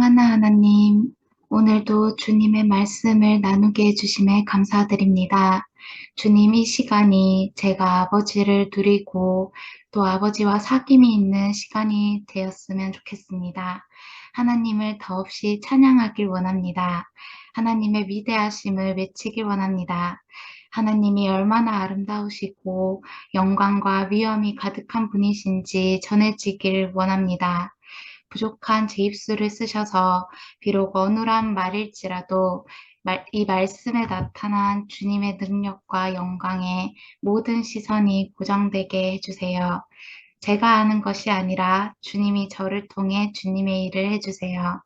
사랑하는 하나님, 오늘도 주님의 말씀을 나누게 해주심에 감사드립니다. 주님, 이 시간이 제가 아버지를 누리고 또 아버지와 사귐이 있는 시간이 되었으면 좋겠습니다. 하나님을 더없이 찬양하길 원합니다. 하나님의 위대하심을 외치길 원합니다. 하나님이 얼마나 아름다우시고 영광과 위엄이 가득한 분이신지 전해지길 원합니다. 부족한 제 입술을 쓰셔서 비록 어눌한 말일지라도 이 말씀에 나타난 주님의 능력과 영광에 모든 시선이 고정되게 해주세요. 제가 하는 것이 아니라 주님이 저를 통해 주님의 일을 해주세요.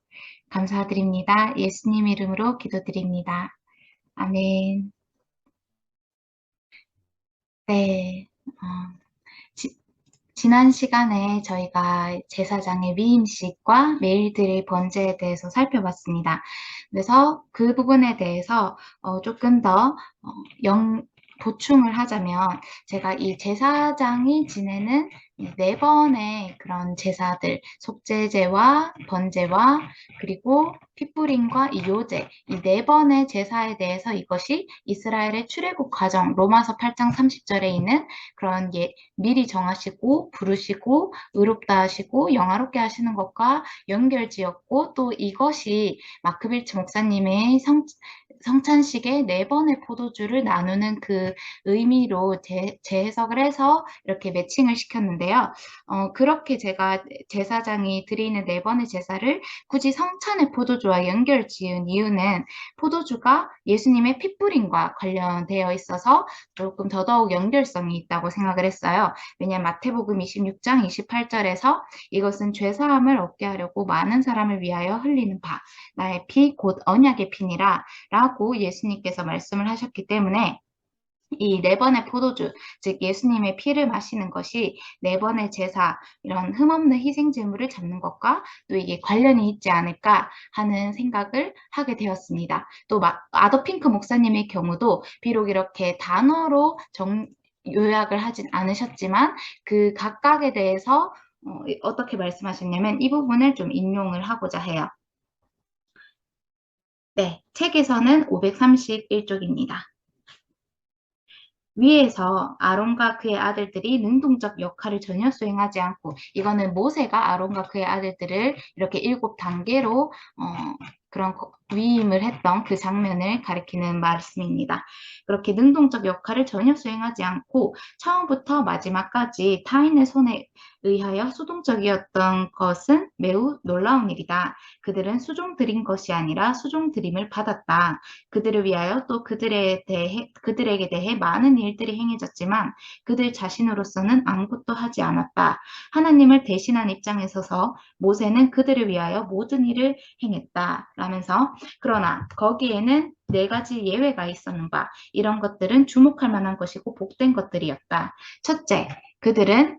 감사드립니다. 예수님 이름으로 기도드립니다. 아멘. 네. 지- 지난 시간에 저희가 제사장의 위임식과 매일 드릴 번제에 대해서 살펴봤습니다. 그래서 그 부분에 대해서 조금 더 보충을 하자면 제가 이 제사장이 지내는 네 번의 그런 제사들, 속죄제와 번제와 그리고 핏부림과 이 요제, 이 네 번의 제사에 대해서 이것이 이스라엘의 출애굽 과정, 로마서 8장 30절에 있는 그런 미리 정하시고 부르시고 의롭다 하시고 영화롭게 하시는 것과 연결지었고 또 이것이 마크 빌츠 목사님의 성찬식에 네 번의 포도주를 나누는 그 의미로 재해석을 해서 이렇게 매칭을 시켰는데요. 그렇게 제가 제사장이 드리는 네 번의 제사를 굳이 성찬의 포도주와 연결 지은 이유는 포도주가 예수님의 핏부림과 관련되어 있어서 조금 더더욱 연결성이 있다고 생각을 했어요. 왜냐하면 마태복음 26장 28절에서 이것은 죄사함을 얻게 하려고 많은 사람을 위하여 흘리는 바, 나의 피 곧 언약의 피니라 라고 예수님께서 말씀을 하셨기 때문에 이 네 번의 포도주, 즉 예수님의 피를 마시는 것이 네 번의 제사, 이런 흠없는 희생 제물을 잡는 것과 또 이게 관련이 있지 않을까 하는 생각을 하게 되었습니다. 또 아더핑크 목사님의 경우도 비록 이렇게 단어로 요약을 하진 않으셨지만 그 각각에 대해서 어떻게 말씀하셨냐면 이 부분을 좀 인용을 하고자 해요. 네, 책에서는 531쪽입니다. 위에서 아론과 그의 아들들이 능동적 역할을 전혀 수행하지 않고 이거는 모세가 아론과 그의 아들들을 이렇게 7단계로 그런 위임을 했던 그 장면을 가리키는 말씀입니다. 그렇게 능동적 역할을 전혀 수행하지 않고 처음부터 마지막까지 타인의 손에 의하여 수동적이었던 것은 매우 놀라운 일이다. 그들은 수종드린 것이 아니라 수종드림을 받았다. 그들을 위하여 또 그들에게 대해 많은 일들이 행해졌지만 그들 자신으로서는 아무것도 하지 않았다. 하나님을 대신한 입장에 서서 모세는 그들을 위하여 모든 일을 행했다. 라면서 그러나 거기에는 네 가지 예외가 있었는가. 이런 것들은 주목할 만한 것이고 복된 것들이었다. 첫째, 그들은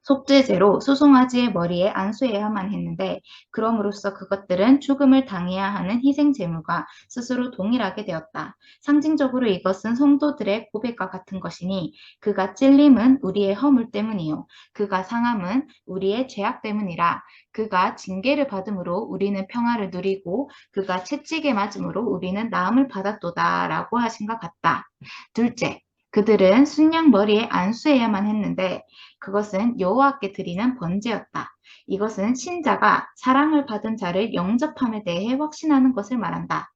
속죄제로 수송아지의 머리에 안수해야만 했는데 그럼으로써 그것들은 죽음을 당해야 하는 희생제물과 스스로 동일하게 되었다. 상징적으로 이것은 성도들의 고백과 같은 것이니 그가 찔림은 우리의 허물 때문이요 그가 상함은 우리의 죄악 때문이라. 그가 징계를 받음으로 우리는 평화를 누리고 그가 채찍에 맞음으로 우리는 나음을 받았도다 라고 하신 것 같다. 둘째, 그들은 순양 머리에 안수해야만 했는데 그것은 여호와께 드리는 번제였다. 이것은 신자가 사랑을 받은 자를 영접함에 대해 확신하는 것을 말한다.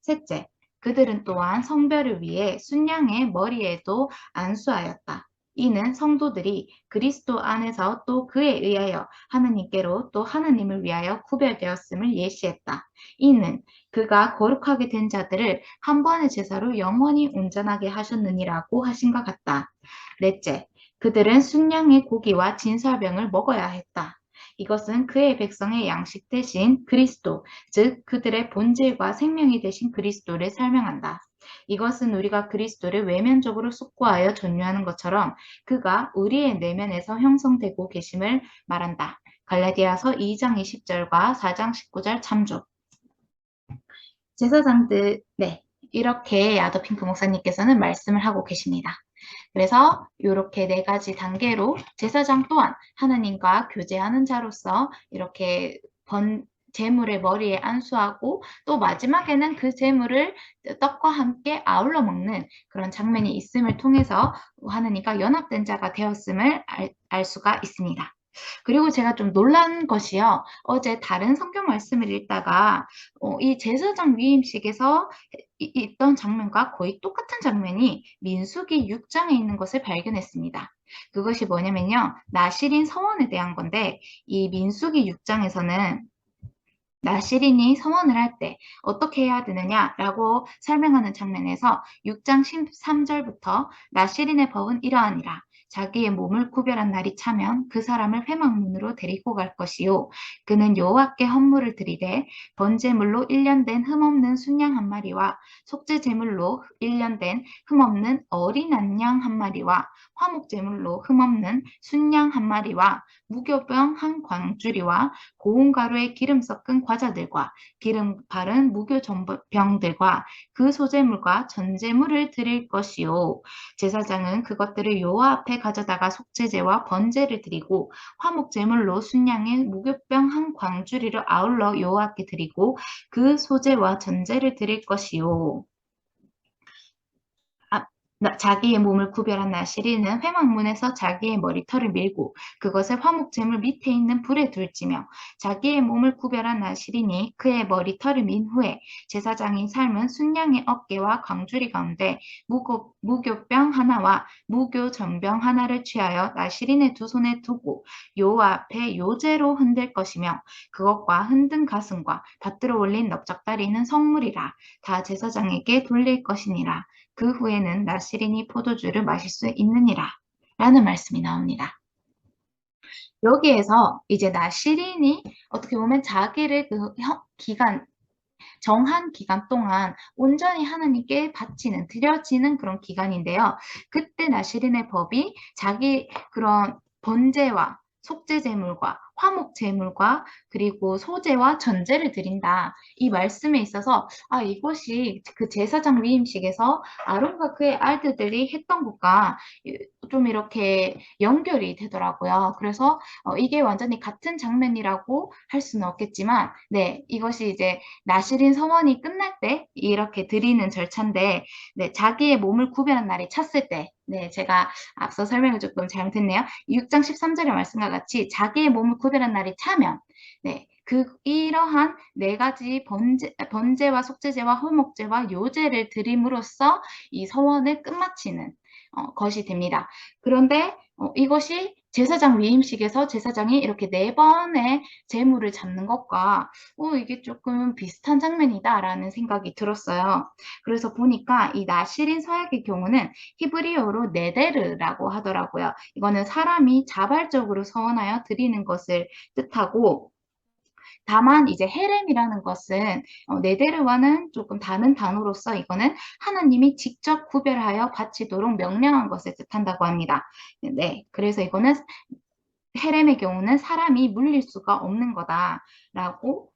셋째, 그들은 또한 성별을 위해 순양의 머리에도 안수하였다. 이는 성도들이 그리스도 안에서 또 그에 의하여 하느님께로 또 하느님을 위하여 구별되었음을 예시했다. 이는 그가 거룩하게 된 자들을 한 번의 제사로 영원히 온전하게 하셨느니라고 하신 것 같다. 넷째, 그들은 순양의 고기와 진설병을 먹어야 했다. 이것은 그의 백성의 양식 대신 그리스도, 즉 그들의 본질과 생명이 되신 그리스도를 설명한다. 이것은 우리가 그리스도를 외면적으로 숙고하여 전유하는 것처럼 그가 우리의 내면에서 형성되고 계심을 말한다. 갈라디아서 2장 20절과 4장 19절 참조. 제사장들, 네, 이렇게 아더핑크 목사님께서는 말씀을 하고 계십니다. 그래서 이렇게 네 가지 단계로 제사장 또한 하나님과 교제하는 자로서 이렇게 재물을 머리에 안수하고 또 마지막에는 그 재물을 떡과 함께 아울러 먹는 그런 장면이 있음을 통해서 하느니가 연합된 자가 되었음을 알 수가 있습니다. 그리고 제가 좀 놀란 것이요. 어제 다른 성경 말씀을 읽다가 이 제사장 위임식에서 있던 장면과 거의 똑같은 장면이 민수기 6장에 있는 것을 발견했습니다. 그것이 뭐냐면요. 나실인 서원에 대한 건데 이 민수기 6장에서는 나실인이 서원을 할 때 어떻게 해야 되느냐라고 설명하는 장면에서 6장 13절부터 나실인의 법은 이러하니라. 자기의 몸을 구별한 날이 차면 그 사람을 회막문으로 데리고 갈 것이요. 그는 여호와께 헌물을 드리되 번제물로 1년 된 흠없는 순양 한 마리와 속죄제물로 1년 된 흠없는 어린 양 한 마리와 화목제물로 흠없는 순양 한 마리와 무교병 한 광주리와 고운 가루에 기름 섞은 과자들과 기름 바른 무교병들과 그 소재물과 전제물을 드릴 것이요. 제사장은 그것들을 여호와 앞에 가져다가 속죄제와 번제를 드리고 화목제물로 순양의 무교병 한 광주리를 아울러 여호와께 드리고 그 소제와 전제를 드릴 것이요. 자기의 몸을 구별한 나실인은 회막문에서 자기의 머리털을 밀고 그것을 화목제물 밑에 있는 불에 둘지며 자기의 몸을 구별한 나실인이 그의 머리털을 민 후에 제사장이 삶은 순양의 어깨와 광주리 가운데 무교병 하나와 무교전병 하나를 취하여 나실인의 두 손에 두고 여호와 앞에 요제로 흔들 것이며 그것과 흔든 가슴과 받들어 올린 넓적다리는 성물이라 다 제사장에게 돌릴 것이니라. 그 후에는 나실인이 포도주를 마실 수 있느니라 라는 말씀이 나옵니다. 여기에서 이제 나실인이 어떻게 보면 자기를 그 정한 기간 동안 온전히 하나님께 바치는, 드려지는 그런 기간인데요. 그때 나실인의 법이 자기 그런 번제와 속죄제물과 화목제물과 그리고 소제와 전제를 드린다. 이 말씀에 있어서 이것이 그 제사장 위임식에서 아론과 그의 아들들이 했던 것과 좀 이렇게 연결이 되더라고요. 그래서 이게 완전히 같은 장면이라고 할 수는 없겠지만 네, 이것이 이제 나실인 서원이 끝날 때 이렇게 드리는 절차인데 네, 자기의 몸을 구별한 날이 찼을 때 네, 제가 앞서 설명을 조금 잘못했네요. 6장 13절의 말씀과 같이 자기의 몸을 구별한 날이 차면 네, 이러한 네 가지 번제와 속죄제와 화목제와 요제를 드림으로써 이 서원을 끝마치는 것이 됩니다. 그런데 이것이 제사장 위임식에서 제사장이 이렇게 4번의 제물을 잡는 것과 이게 조금 비슷한 장면이다라는 생각이 들었어요. 그래서 보니까 이 나실인 서약의 경우는 히브리어로 네데르라고 하더라고요. 이거는 사람이 자발적으로 서원하여 드리는 것을 뜻하고 다만 이제 헤렘이라는 것은 네데르와는 조금 다른 단어로서 이거는 하나님이 직접 구별하여 바치도록 명령한 것을 뜻한다고 합니다. 네, 그래서 이거는 헤렘의 경우는 사람이 물릴 수가 없는 거다라고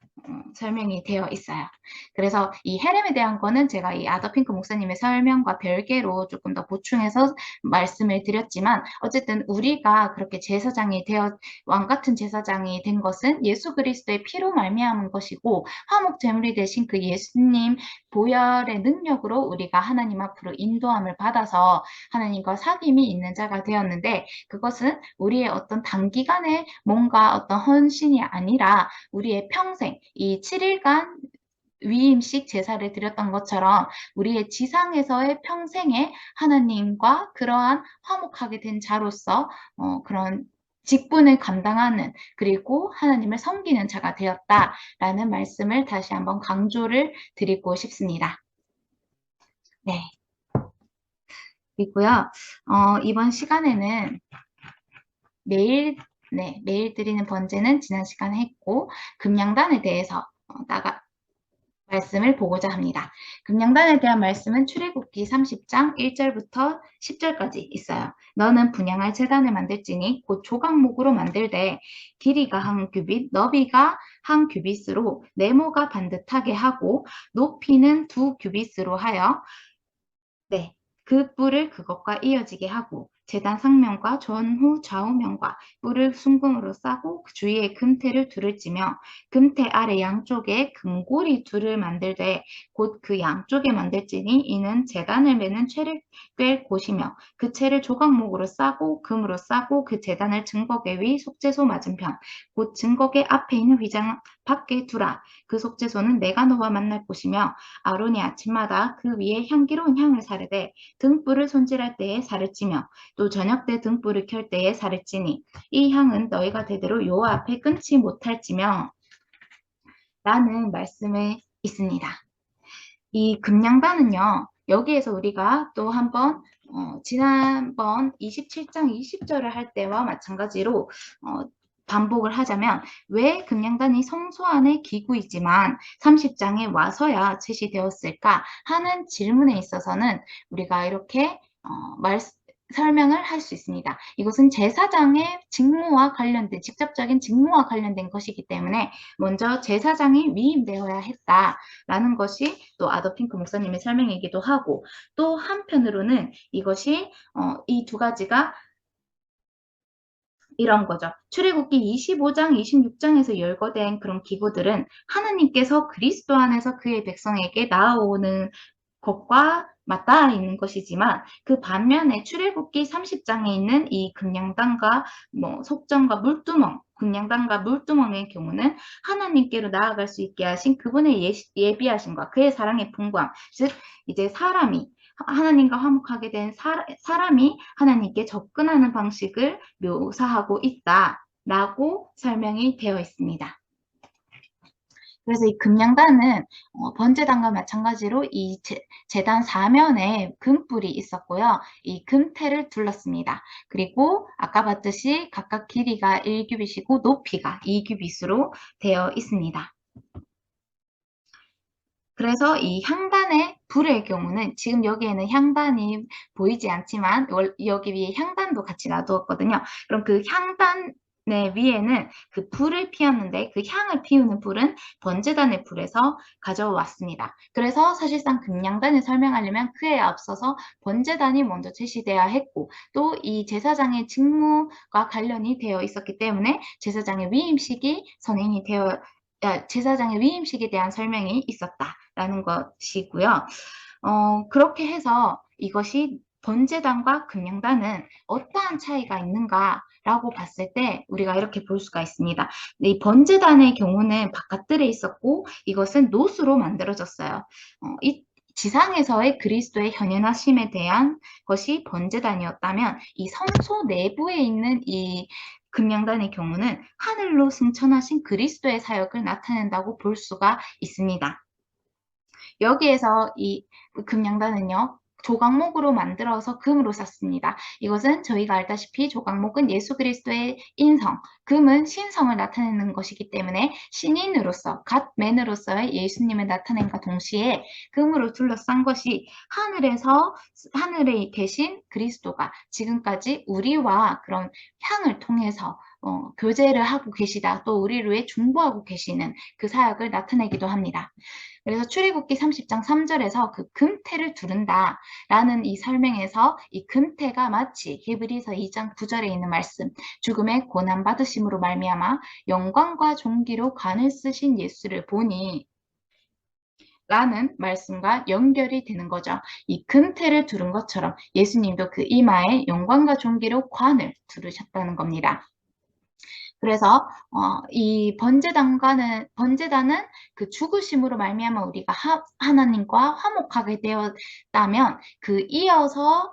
설명이 되어 있어요. 그래서 이 헤렘에 대한 거는 제가 이 아더핑크 목사님의 설명과 별개로 조금 더 보충해서 말씀을 드렸지만 어쨌든 우리가 그렇게 제사장이 되어 왕 같은 제사장이 된 것은 예수 그리스도의 피로 말미암은 것이고 화목 제물이 되신 그 예수님 보혈의 능력으로 우리가 하나님 앞으로 인도함을 받아서 하나님과 사귐이 있는 자가 되었는데 그것은 우리의 어떤 단기간에 뭔가 어떤 헌신이 아니라 우리의 평생 이 7일간 위임식 제사를 드렸던 것처럼 우리의 지상에서의 평생에 하나님과 그러한 화목하게 된 자로서 그런 직분을 감당하는 그리고 하나님을 섬기는 자가 되었다라는 말씀을 다시 한번 강조를 드리고 싶습니다. 네. 그리고요. 이번 시간에는 매일 드리는 번제는 지난 시간에 했고 금양단에 대해서 말씀을 보고자 합니다. 금양단에 대한 말씀은 출애굽기 30장 1절부터 10절까지 있어요. 너는 분양할 제단을 만들지니 곧 조각목으로 만들되 길이가 한 규빗, 너비가 한 규빗으로 네모가 반듯하게 하고 높이는 2규빗으로 하여 그 뿔을 그것과 이어지게 하고 제단 상면과 전후 좌우면과 뿔을 순금으로 싸고 그 주위에 금태를 둘을 찌며 금태 아래 양쪽에 금고리 둘을 만들되 곧 그 양쪽에 만들지니 이는 제단을 매는 채를 꿰 곳이며 그 채를 조각목으로 싸고 금으로 싸고 그 제단을 증거계 위 속죄소 맞은편 곧 증거계 앞에 있는 휘장 밖에 두라. 그 속죄소는 내가 너와 만날 곳이며 아론이 아침마다 그 위에 향기로운 향을 사르되 등불을 손질할 때에 살을 찌며 또 저녁 때 등불을 켤 때에 살을 찌니 이 향은 너희가 대대로 여호와 앞에 끊지 못할지며 라는 말씀에 있습니다. 이 금양단은요. 여기에서 우리가 또 한번 지난번 27장 20절을 할 때와 마찬가지로 반복을 하자면 왜 금양단이 성소 안의 기구이지만 30장에 와서야 제시되었을까 하는 질문에 있어서는 우리가 이렇게 설명을 할 수 있습니다. 이것은 제사장의 직무와 관련된 직접적인 직무와 관련된 것이기 때문에 먼저 제사장이 위임되어야 했다라는 것이 또 아더 핑크 목사님의 설명이기도 하고 또 한편으로는 이것이 이 두 가지가 이런 거죠. 출애굽기 25장, 26장에서 열거된 그런 기구들은 하나님께서 그리스도 안에서 그의 백성에게 나아오는 것과 맞닿아 있는 것이지만 그 반면에 출애굽기 30장에 있는 이 금양단과 속전과 물두멍, 금양단과 물두멍의 경우는 하나님께로 나아갈 수 있게 하신 그분의 예비하심과 그의 사랑의 풍부함, 즉 이제 사람이 하나님과 화목하게 된 사람이 하나님께 접근하는 방식을 묘사하고 있다라고 설명이 되어 있습니다. 그래서 이 금양단은 번제단과 마찬가지로 이 제단 사면에 금뿔이 있었고요. 이 금태를 둘렀습니다. 그리고 아까 봤듯이 각각 길이가 1규빗이고 높이가 2규빗으로 되어 있습니다. 그래서 이 향단의 불의 경우는 지금 여기에는 향단이 보이지 않지만 여기 위에 향단도 같이 놔두었거든요. 그럼 그 향단의 위에는 그 불을 피웠는데 그 향을 피우는 불은 번제단의 불에서 가져왔습니다. 그래서 사실상 금양단을 설명하려면 그에 앞서서 번제단이 먼저 제시되어야 했고 또 이 제사장의 직무가 관련이 되어 있었기 때문에 제사장의 위임식이 선행이 되어 제사장의 위임식에 대한 설명이 있었다라는 것이고요. 그렇게 해서 이것이 번제단과 금양단은 어떠한 차이가 있는가라고 봤을 때 우리가 이렇게 볼 수가 있습니다. 이 번제단의 경우는 바깥들에 있었고 이것은 노수로 만들어졌어요. 이 지상에서의 그리스도의 현현하심에 대한 것이 번제단이었다면 이 성소 내부에 있는 이 금양단의 경우는 하늘로 승천하신 그리스도의 사역을 나타낸다고 볼 수가 있습니다. 여기에서 이 금양단은요. 조각목으로 만들어서 금으로 쌌습니다. 이것은 저희가 알다시피 조각목은 예수 그리스도의 인성, 금은 신성을 나타내는 것이기 때문에 신인으로서, 갓맨으로서의 예수님을 나타낸과 동시에 금으로 둘러싼 것이 하늘에 계신 그리스도가 지금까지 우리와 그런 향을 통해서 교제를 하고 계시다. 또 우리를 위해 중보하고 계시는 그 사역을 나타내기도 합니다. 그래서 출애굽기 30장 3절에서 그 금태를 두른다라는 이 설명에서 이 금태가 마치 히브리서 2장 9절에 있는 말씀 죽음의 고난 받으심으로 말미암아 영광과 존귀로 관을 쓰신 예수를 보니 라는 말씀과 연결이 되는 거죠. 이 금태를 두른 것처럼 예수님도 그 이마에 영광과 존귀로 관을 두르셨다는 겁니다. 그래서 이 번제단은 그 죽으심으로 말미암아 우리가 하나님과 화목하게 되었다면 그 이어서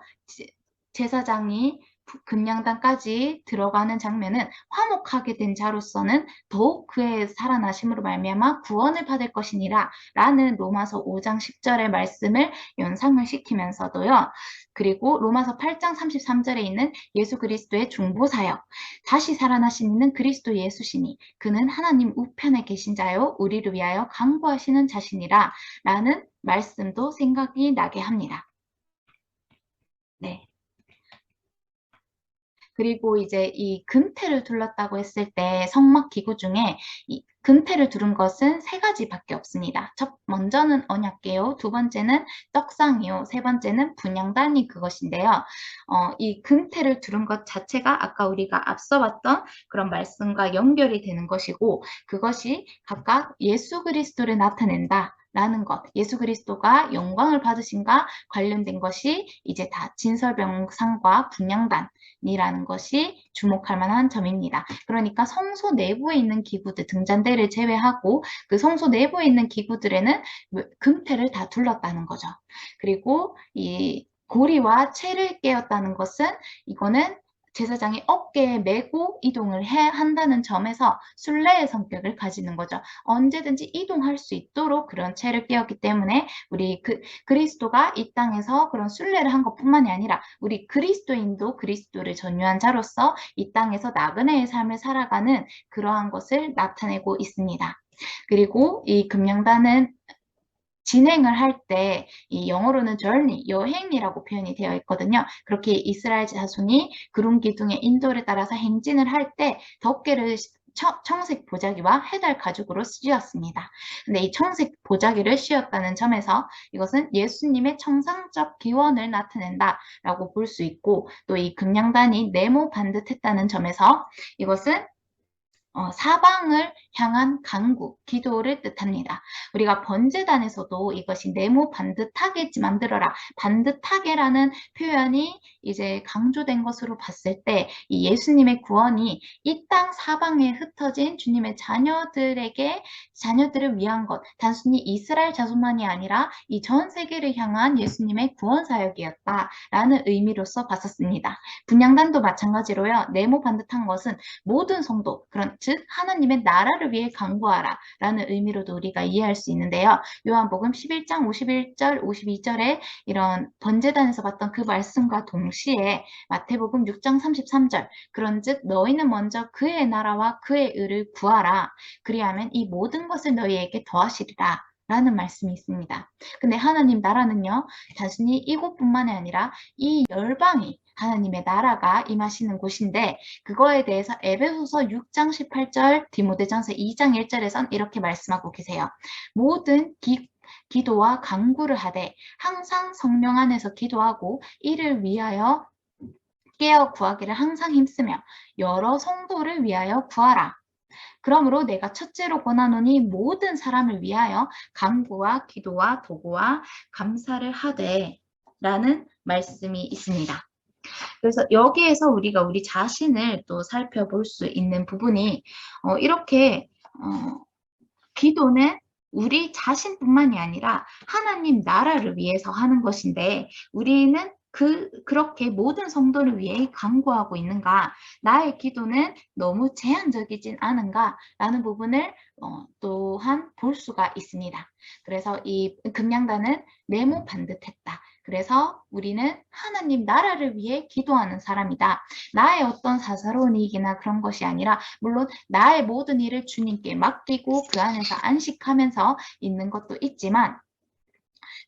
제사장이 금양단까지 들어가는 장면은 화목하게 된 자로서는 더욱 그의 살아나심으로 말미암아 구원을 받을 것이니라 라는 로마서 5장 10절의 말씀을 연상을 시키면서도요. 그리고 로마서 8장 33절에 있는 예수 그리스도의 중보사역 다시 살아나신 이는 그리스도 예수시니 그는 하나님 우편에 계신 자요 우리를 위하여 강구하시는 자신이라 라는 말씀도 생각이 나게 합니다. 네. 그리고 이제 이 금태를 둘렀다고 했을 때 성막 기구 중에 금태를 두른 것은 세 가지밖에 없습니다. 첫 먼저는 언약궤요, 두 번째는 떡상이요, 세 번째는 분향단이 그것인데요. 이 금태를 두른 것 자체가 아까 우리가 앞서 봤던 그런 말씀과 연결이 되는 것이고, 그것이 각각 예수 그리스도를 나타낸다 라는 것, 예수 그리스도가 영광을 받으신가 관련된 것이 이제 다 진설병상과 분향단이라는 것이 주목할 만한 점입니다. 그러니까 성소 내부에 있는 기구들, 등잔대를 제외하고 그 성소 내부에 있는 기구들에는 금태를 다 둘렀다는 거죠. 그리고 이 고리와 채를 깨었다는 것은 이거는 제사장이 어깨에 메고 이동을 한다는 점에서 순례의 성격을 가지는 거죠. 언제든지 이동할 수 있도록 그런 채를 깨었기 때문에 우리 그리스도가 이 땅에서 그런 순례를 한 것뿐만이 아니라 우리 그리스도인도 그리스도를 전유한 자로서 이 땅에서 나그네의 삶을 살아가는 그러한 것을 나타내고 있습니다. 그리고 이 금령단은 진행을 할 때 이 영어로는 journey, 여행이라고 표현이 되어 있거든요. 그렇게 이스라엘 자손이 구름 기둥의 인도를 따라서 행진을 할 때 덮개를 청색 보자기와 해달 가죽으로 씌웠습니다. 근데 이 청색 보자기를 씌웠다는 점에서 이것은 예수님의 청상적 기원을 나타낸다라고 볼 수 있고, 또 이 금양단이 네모 반듯했다는 점에서 이것은 사방을 향한 간구, 기도를 뜻합니다. 우리가 번제단에서도 이것이 네모 반듯하게 만들어라, 반듯하게라는 표현이 이제 강조된 것으로 봤을 때 이 예수님의 구원이 이 땅 사방에 흩어진 주님의 자녀들을 위한 것, 단순히 이스라엘 자손만이 아니라 이 전 세계를 향한 예수님의 구원 사역이었다라는 의미로서 봤었습니다. 분향단도 마찬가지로요. 네모 반듯한 것은 모든 성도, 즉 하나님의 나라를 위해 간구하라 라는 의미로도 우리가 이해할 수 있는데요. 요한복음 11장 51절, 52절에 이런 번제단에서 봤던 그 말씀과 동시에 마태복음 6장 33절, 그런즉 너희는 먼저 그의 나라와 그의 의를 구하라. 그리하면 이 모든 것을 너희에게 더하시리라 라는 말씀이 있습니다. 근데 하나님 나라는요, 단순히 이곳뿐만이 아니라 이 열방이 하나님의 나라가 임하시는 곳인데, 그거에 대해서 에베소서 6장 18절, 디모데전서 2장 1절에선 이렇게 말씀하고 계세요. 모든 기도와 간구를 하되 항상 성령 안에서 기도하고 이를 위하여 깨어 구하기를 항상 힘쓰며 여러 성도를 위하여 구하라. 그러므로 내가 첫째로 권하노니 모든 사람을 위하여 간구와 기도와 도구와 감사를 하되 라는 말씀이 있습니다. 그래서 여기에서 우리가 우리 자신을 또 살펴볼 수 있는 부분이 이렇게 기도는 우리 자신뿐만이 아니라 하나님 나라를 위해서 하는 것인데, 우리는 그렇게 모든 성도를 위해 간구하고 있는가, 나의 기도는 너무 제한적이진 않은가 라는 부분을 또한 볼 수가 있습니다. 그래서 이 금양단은 네모 반듯했다. 그래서 우리는 하나님 나라를 위해 기도하는 사람이다. 나의 어떤 사사로운 이익이나 그런 것이 아니라, 물론 나의 모든 일을 주님께 맡기고 그 안에서 안식하면서 있는 것도 있지만,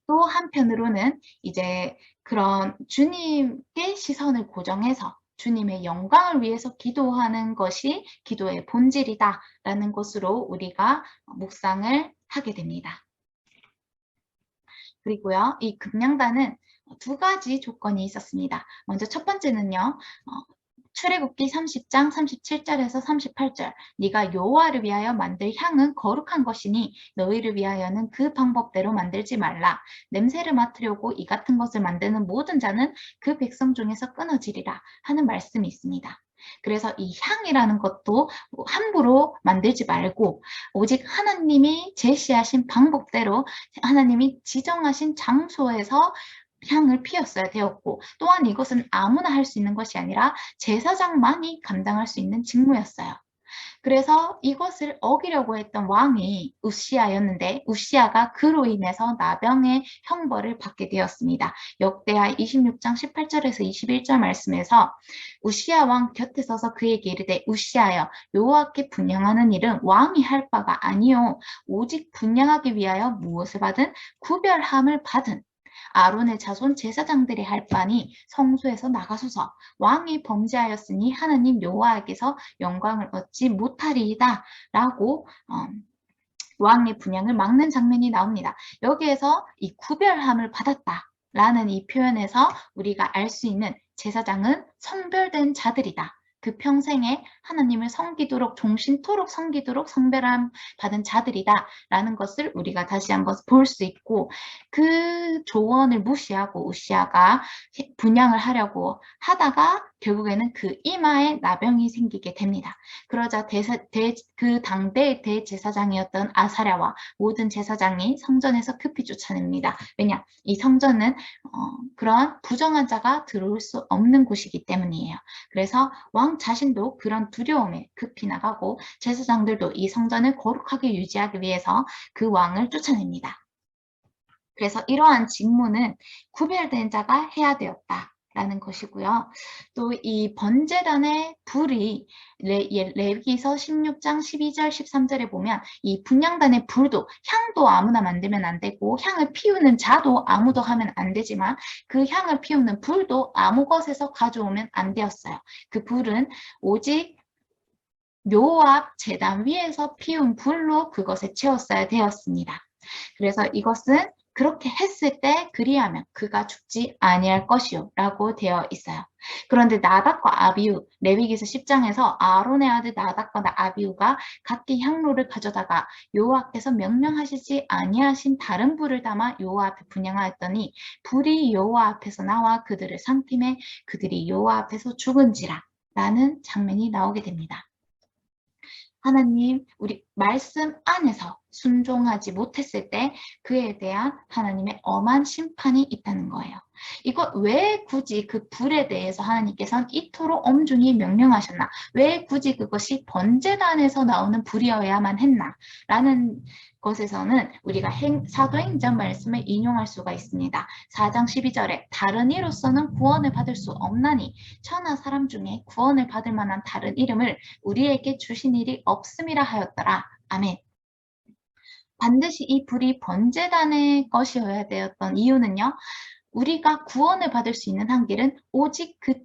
또 한편으로는 이제 그런 주님께 시선을 고정해서 주님의 영광을 위해서 기도하는 것이 기도의 본질이다라는 것으로 우리가 묵상을 하게 됩니다. 그리고요, 이 금양단은 두 가지 조건이 있었습니다. 먼저 첫 번째는요, 출애굽기 30장 37절에서 38절, 네가 여호와를 위하여 만들 향은 거룩한 것이니 너희를 위하여는 그 방법대로 만들지 말라. 냄새를 맡으려고 이 같은 것을 만드는 모든 자는 그 백성 중에서 끊어지리라 하는 말씀이 있습니다. 그래서 이 향이라는 것도 함부로 만들지 말고 오직 하나님이 제시하신 방법대로 하나님이 지정하신 장소에서 향을 피웠어야 되었고, 또한 이것은 아무나 할 수 있는 것이 아니라 제사장만이 감당할 수 있는 직무였어요. 그래서 이것을 어기려고 했던 왕이 우시아였는데, 우시아가 그로 인해서 나병의 형벌을 받게 되었습니다. 역대하 26장 18절에서 21절 말씀에서 우시아 왕 곁에 서서 그에게 이르되 우시아여, 여호와께 분향하는 일은 왕이 할 바가 아니요 오직 분향하기 위하여 무엇을 받은 구별함을 받은 아론의 자손 제사장들이 할 바니 성소에서 나가소서. 왕이 범죄하였으니 하나님 여호와에게서 영광을 얻지 못하리이다 라고 왕의 분향을 막는 장면이 나옵니다. 여기에서 이 구별함을 받았다라는 이 표현에서 우리가 알 수 있는 제사장은 성별된 자들이다. 그 평생에 하나님을 섬기도록 종신토록 섬기도록 성별함 받은 자들이다 라는 것을 우리가 다시 한번 볼 수 있고, 그 조언을 무시하고 우시아가 분향을 하려고 하다가 결국에는 그 이마에 나병이 생기게 됩니다. 그러자 그 당대의 대제사장이었던 아사랴와 모든 제사장이 성전에서 급히 쫓아냅니다. 왜냐? 이 성전은 그러한 부정한 자가 들어올 수 없는 곳이기 때문이에요. 그래서 왕 자신도 그런 두려움에 급히 나가고 제사장들도 이 성전을 거룩하게 유지하기 위해서 그 왕을 쫓아냅니다. 그래서 이러한 직무는 구별된 자가 해야 되었다. 라는 것이고요. 또 이 번제단의 불이 레위기서 16장 12절 13절에 보면 이 분향단의 불도 향도 아무나 만들면 안 되고 향을 피우는 자도 아무도 하면 안 되지만 그 향을 피우는 불도 아무 것에서 가져오면 안 되었어요. 그 불은 오직 묘 앞 제단 위에서 피운 불로 그것에 채웠어야 되었습니다. 그래서 이것은 그렇게 했을 때 그리하면 그가 죽지 아니할 것이요 라고 되어 있어요. 그런데 나답과 아비후, 레위기서 10장에서 아론의 아들 나답과 아비후가 각기 향로를 가져다가 여호와께서 명령하시지 아니하신 다른 불을 담아 여호와 앞에 분향하였더니 불이 여호와 앞에서 나와 그들을 삼킴에 그들이 여호와 앞에서 죽은지라 라는 장면이 나오게 됩니다. 하나님, 우리 말씀 안에서 순종하지 못했을 때 그에 대한 하나님의 엄한 심판이 있다는 거예요. 이거 왜 굳이 그 불에 대해서 하나님께서는 이토록 엄중히 명령하셨나? 왜 굳이 그것이 번제단에서 나오는 불이어야만 했나? 라는 것에서는 우리가 사도행전 말씀을 인용할 수가 있습니다. 4장 12절에 다른 이로서는 구원을 받을 수 없나니 천하 사람 중에 구원을 받을 만한 다른 이름을 우리에게 주신 일이 없음이라 하였더라. 아멘. 반드시 이 불이 번제단의 것이어야 되었던 이유는요. 우리가 구원을 받을 수 있는 한 길은 오직 그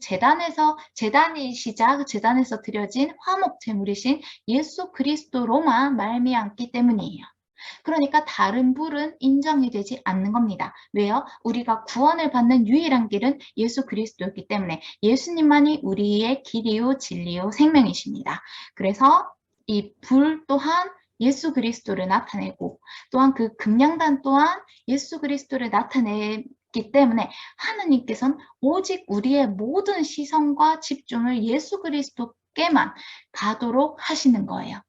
제단이시자 제단에서 드려진 화목 제물이신 예수 그리스도로만 말미암기 때문이에요. 그러니까 다른 불은 인정이 되지 않는 겁니다. 왜요? 우리가 구원을 받는 유일한 길은 예수 그리스도였기 때문에 예수님만이 우리의 길이요 진리요 생명이십니다. 그래서 이 불 또한 예수 그리스도를 나타내고 또한 그 금양단 또한 예수 그리스도를 나타내기 때문에 하느님께서는 오직 우리의 모든 시선과 집중을 예수 그리스도께만 가도록 하시는 거예요.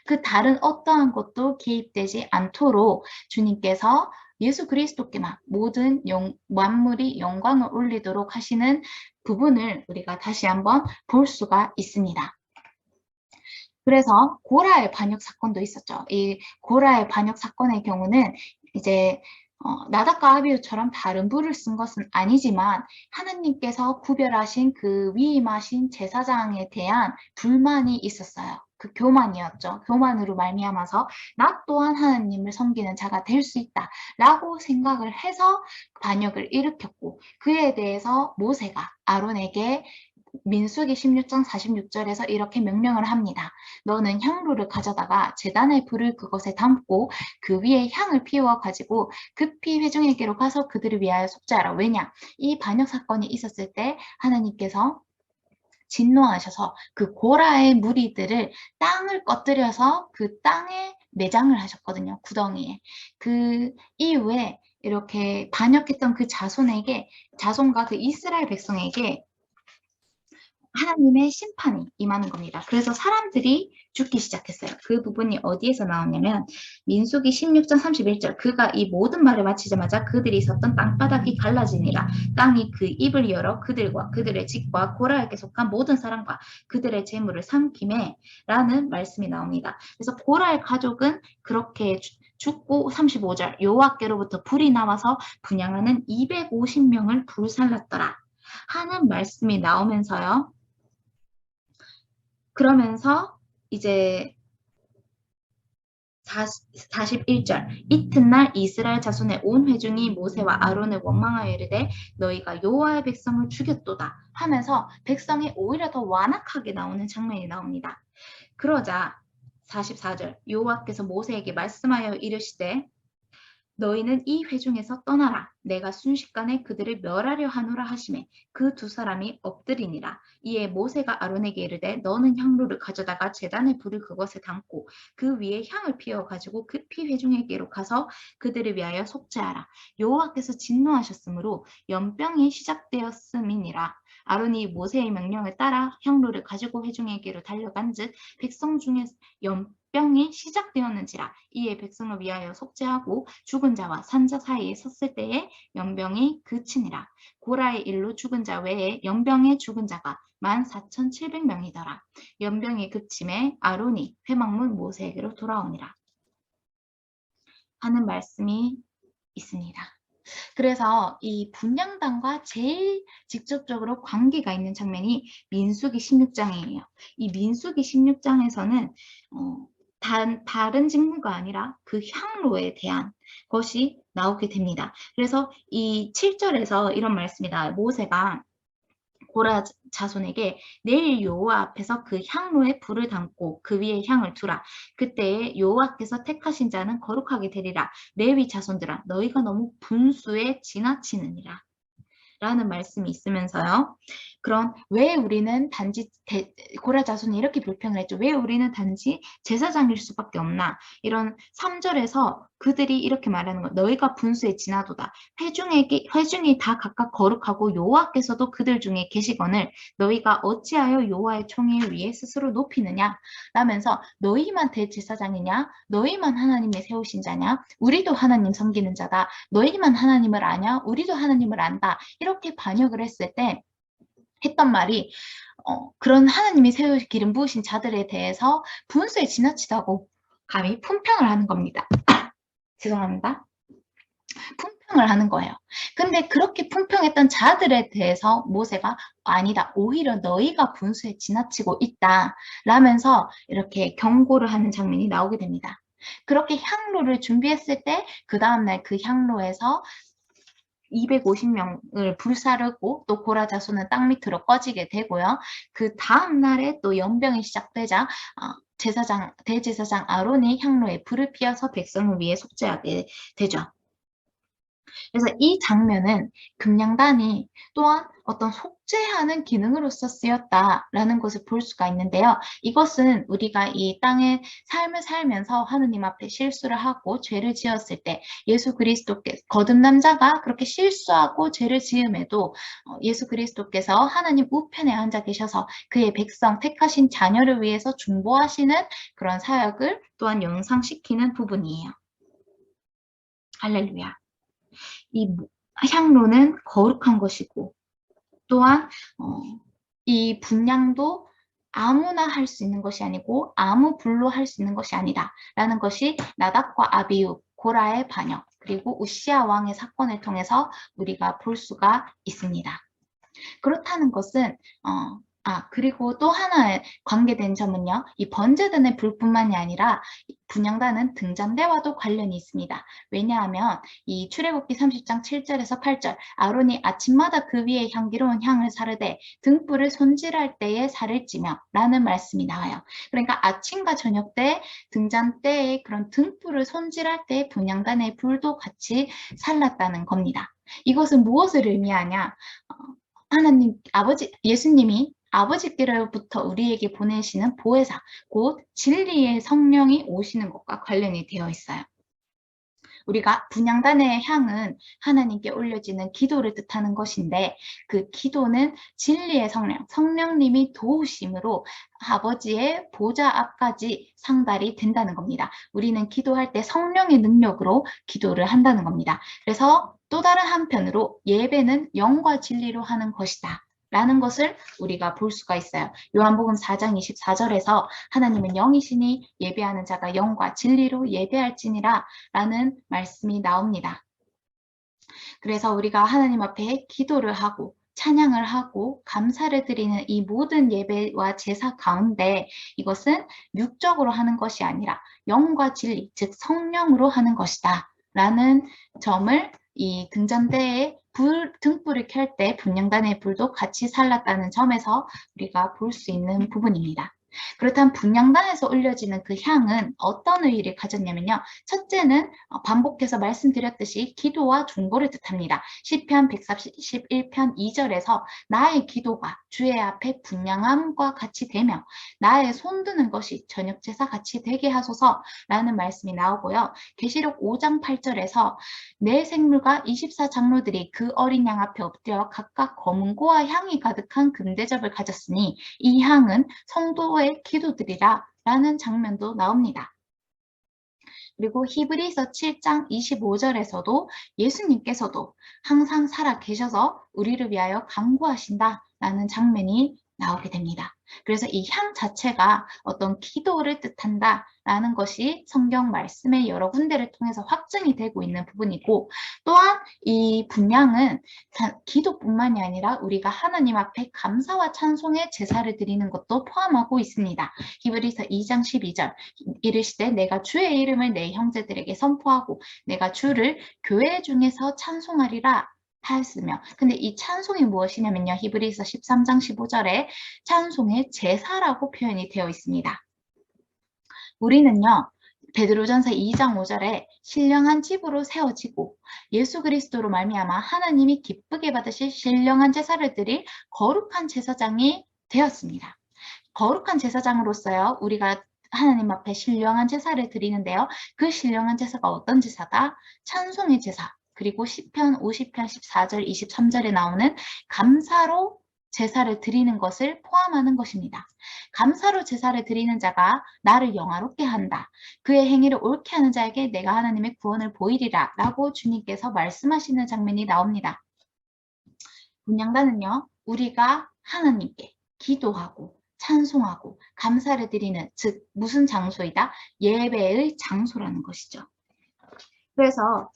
그 다른 어떠한 것도 개입되지 않도록 주님께서 예수 그리스도께만 모든 만물이 영광을 올리도록 하시는 부분을 우리가 다시 한번 볼 수가 있습니다. 그래서 고라의 반역 사건도 있었죠. 이 고라의 반역 사건의 경우는 이제 나답과 아비후처럼 다른 불을 쓴 것은 아니지만 하나님께서 구별하신 그 위임하신 제사장에 대한 불만이 있었어요. 그 교만이었죠. 교만으로 말미암아서 나 또한 하나님을 섬기는 자가 될 수 있다라고 생각을 해서 반역을 일으켰고 그에 대해서 모세가 아론에게 민수기 16장 46절에서 이렇게 명령을 합니다. 너는 향로를 가져다가 제단의 불을 그것에 담고 그 위에 향을 피워 가지고 급히 회중에게로 가서 그들을 위하여 속죄하라. 왜냐? 이 반역 사건이 있었을 때 하나님께서 진노하셔서 그 고라의 무리들을 땅을 꺼뜨려서 그 땅에 매장을 하셨거든요. 구덩이에. 그 이후에 이렇게 반역했던 그 자손과 그 이스라엘 백성에게 하나님의 심판이 임하는 겁니다. 그래서 사람들이 죽기 시작했어요. 그 부분이 어디에서 나오냐면 민수기 16장 31절 그가 이 모든 말을 마치자마자 그들이 있었던 땅바닥이 갈라지니라. 땅이 그 입을 열어 그들과 그들의 집과 고라에게 속한 모든 사람과 그들의 재물을 삼키매 라는 말씀이 나옵니다. 그래서 고라의 가족은 그렇게 죽고 35절 여호와께로부터 불이 나와서 분향하는 250명을 불살랐더라 하는 말씀이 나오면서요. 그러면서 이제 41절 이튿날 이스라엘 자손의 온 회중이 모세와 아론을 원망하여 이르되 너희가 여호와의 백성을 죽였도다 하면서 백성이 오히려 더 완악하게 나오는 장면이 나옵니다. 그러자 44절 여호와께서 모세에게 말씀하여 이르시되 너희는 이 회중에서 떠나라. 내가 순식간에 그들을 멸하려 하노라 하시매 그 두 사람이 엎드리니라. 이에 모세가 아론에게 이르되 너는 향로를 가져다가 제단의 불을 그것에 담고 그 위에 향을 피워 가지고 급히 회중에게로 가서 그들을 위하여 속죄하라. 여호와께서 진노하셨으므로 연병이 시작되었음이니라. 아론이 모세의 명령을 따라 향로를 가지고 회중에게로 달려간즉 백성 중에 병이 시작되었는지라. 이에 백성을 위하여 속죄하고 죽은 자와 산자 사이에 섰을 때에 연병이 그치니라. 고라의 일로 죽은 자 외에 연병에 죽은 자가 14,700명이더라. 연병이 그침에 아론이 회막문 모세에게로 돌아오니라 하는 말씀이 있습니다. 그래서 이 분향단과 제일 직접적으로 관계가 있는 장면이 민수기 16장이에요. 이 민수기 16장에서는 다른 직무가 아니라 그 향로에 대한 것이 나오게 됩니다. 그래서 이 7절에서 이런 말씀이 나와요. 모세가 고라 자손에게 내일 여호와 앞에서 그 향로에 불을 담고 그 위에 향을 두라. 그때에 여호와께서 택하신 자는 거룩하게 되리라. 레위 자손들아 너희가 너무 분수에 지나치느니라. 라는 말씀이 있으면서요. 그럼 왜 우리는 단지 고라 자손이 이렇게 불평을 했죠. 왜 우리는 단지 제사장일 수밖에 없나. 이런 3절에서 그들이 이렇게 말하는 거. 너희가 분수에 지나도다. 회중이 다 각각 거룩하고 여호와께서도 그들 중에 계시거늘 너희가 어찌하여 여호와의 총회 위에 스스로 높이느냐. 라면서 너희만 대제사장이냐. 너희만 하나님의 세우신 자냐. 우리도 하나님 섬기는 자다. 너희만 하나님을 아냐. 우리도 하나님을 안다. 이렇게 반역을 했을 때 했던 말이 그런 하나님이 세우 기름 부으신 자들에 대해서 분수에 지나치다고 감히 품평을 하는 겁니다. 죄송합니다. 품평을 하는 거예요. 근데 그렇게 품평했던 자들에 대해서 모세가 아니다. 오히려 너희가 분수에 지나치고 있다. 라면서 이렇게 경고를 하는 장면이 나오게 됩니다. 그렇게 향로를 준비했을 때 그 다음날 그 향로에서 250명을 불사르고 또 고라 자손은 땅 밑으로 꺼지게 되고요. 그 다음 날에 또 연병이 시작되자 대제사장 아론이 향로에 불을 피워서 백성을 위해 속죄하게 되죠. 그래서 이 장면은 금양단이 또한 어떤 속죄하는 기능으로서 쓰였다라는 것을 볼 수가 있는데요. 이것은 우리가 이 땅의 삶을 살면서 하느님 앞에 실수를 하고 죄를 지었을 때 예수 그리스도께서 거듭남자가 그렇게 실수하고 죄를 지음에도 예수 그리스도께서 하나님 우편에 앉아 계셔서 그의 백성 택하신 자녀를 위해서 중보하시는 그런 사역을 또한 연상시키는 부분이에요. 할렐루야. 이 향로는 거룩한 것이고 또한 이 분향도 아무나 할 수 있는 것이 아니고 아무 불로 할 수 있는 것이 아니다 라는 것이 나답과 아비후, 고라의 반역 그리고 우시아 왕의 사건을 통해서 우리가 볼 수가 있습니다. 그렇다는 것은 그리고 또 하나의 관계된 점은요. 이 번제단의 불뿐만이 아니라 분향단은 등잔대와도 관련이 있습니다. 왜냐하면 이 출애굽기 30장 7절에서 8절 아론이 아침마다 그 위에 향기로운 향을 사르되 등불을 손질할 때에 살을 찌며 라는 말씀이 나와요. 그러니까 아침과 저녁 때 등잔대에 그런 등불을 손질할 때 분향단의 불도 같이 살랐다는 겁니다. 이것은 무엇을 의미하냐? 하나님, 예수님이 아버지께로부터 우리에게 보내시는 보혜사, 곧 진리의 성령이 오시는 것과 관련이 되어 있어요. 우리가 분향단의 향은 하나님께 올려지는 기도를 뜻하는 것인데 그 기도는 진리의 성령님이 도우심으로 아버지의 보좌 앞까지 상달이 된다는 겁니다. 우리는 기도할 때 성령의 능력으로 기도를 한다는 겁니다. 그래서 또 다른 한편으로 예배는 영과 진리로 하는 것이다. 라는 것을 우리가 볼 수가 있어요. 요한복음 4장 24절에서 하나님은 영이시니 예배하는 자가 영과 진리로 예배할지니라 라는 말씀이 나옵니다. 그래서 우리가 하나님 앞에 기도를 하고 찬양을 하고 감사를 드리는 이 모든 예배와 제사 가운데 이것은 육적으로 하는 것이 아니라 영과 진리, 즉 성령으로 하는 것이다 라는 점을 이 등잔대에 등불을 켤 때 분향단의 불도 같이 살랐다는 점에서 우리가 볼 수 있는 부분입니다. 그렇다면 분향단에서 올려지는 그 향은 어떤 의의를 가졌냐면요. 첫째는 반복해서 말씀드렸듯이 기도와 중보를 뜻합니다. 시편 141편 2절에서 나의 기도가 주의 앞에 분향함과 같이 되며 나의 손드는 것이 저녁 제사 같이 되게 하소서라는 말씀이 나오고요. 계시록 5장 8절에서 내 생물과 24장로들이 그 어린 양 앞에 엎드려 각각 검은고와 향이 가득한 금대접을 가졌으니 이 향은 성도의 기도들이라 라는 장면도 나옵니다. 그리고 히브리서 7장 25절에서도 예수님께서도 항상 살아 계셔서 우리를 위하여 간구하신다 라는 장면이 나오게 됩니다. 그래서 이 향 자체가 어떤 기도를 뜻한다 라는 것이 성경 말씀의 여러 군데를 통해서 확증이 되고 있는 부분이고, 또한 이 분향은 기도뿐만이 아니라 우리가 하나님 앞에 감사와 찬송의 제사를 드리는 것도 포함하고 있습니다. 히브리서 2장 12절 이르시되 내가 주의 이름을 내 형제들에게 선포하고 내가 주를 교회 중에서 찬송하리라 하였으며, 근데 이 찬송이 무엇이냐면요, 히브리서 13장 15절에 찬송의 제사라고 표현이 되어 있습니다. 우리는요, 베드로전서 2장 5절에 신령한 집으로 세워지고 예수 그리스도로 말미암아 하나님이 기쁘게 받으실 신령한 제사를 드릴 거룩한 제사장이 되었습니다. 거룩한 제사장으로서요, 우리가 하나님 앞에 신령한 제사를 드리는데요. 그 신령한 제사가 어떤 제사다? 찬송의 제사. 그리고 시편 50편 14절 23절에 나오는 감사로 제사를 드리는 것을 포함하는 것입니다. 감사로 제사를 드리는 자가 나를 영화롭게 한다. 그의 행위를 옳게 하는 자에게 내가 하나님의 구원을 보이리라 라고 주님께서 말씀하시는 장면이 나옵니다. 분향단은요, 우리가 하나님께 기도하고 찬송하고 감사를 드리는, 즉 무슨 장소이다? 예배의 장소라는 것이죠. 그래서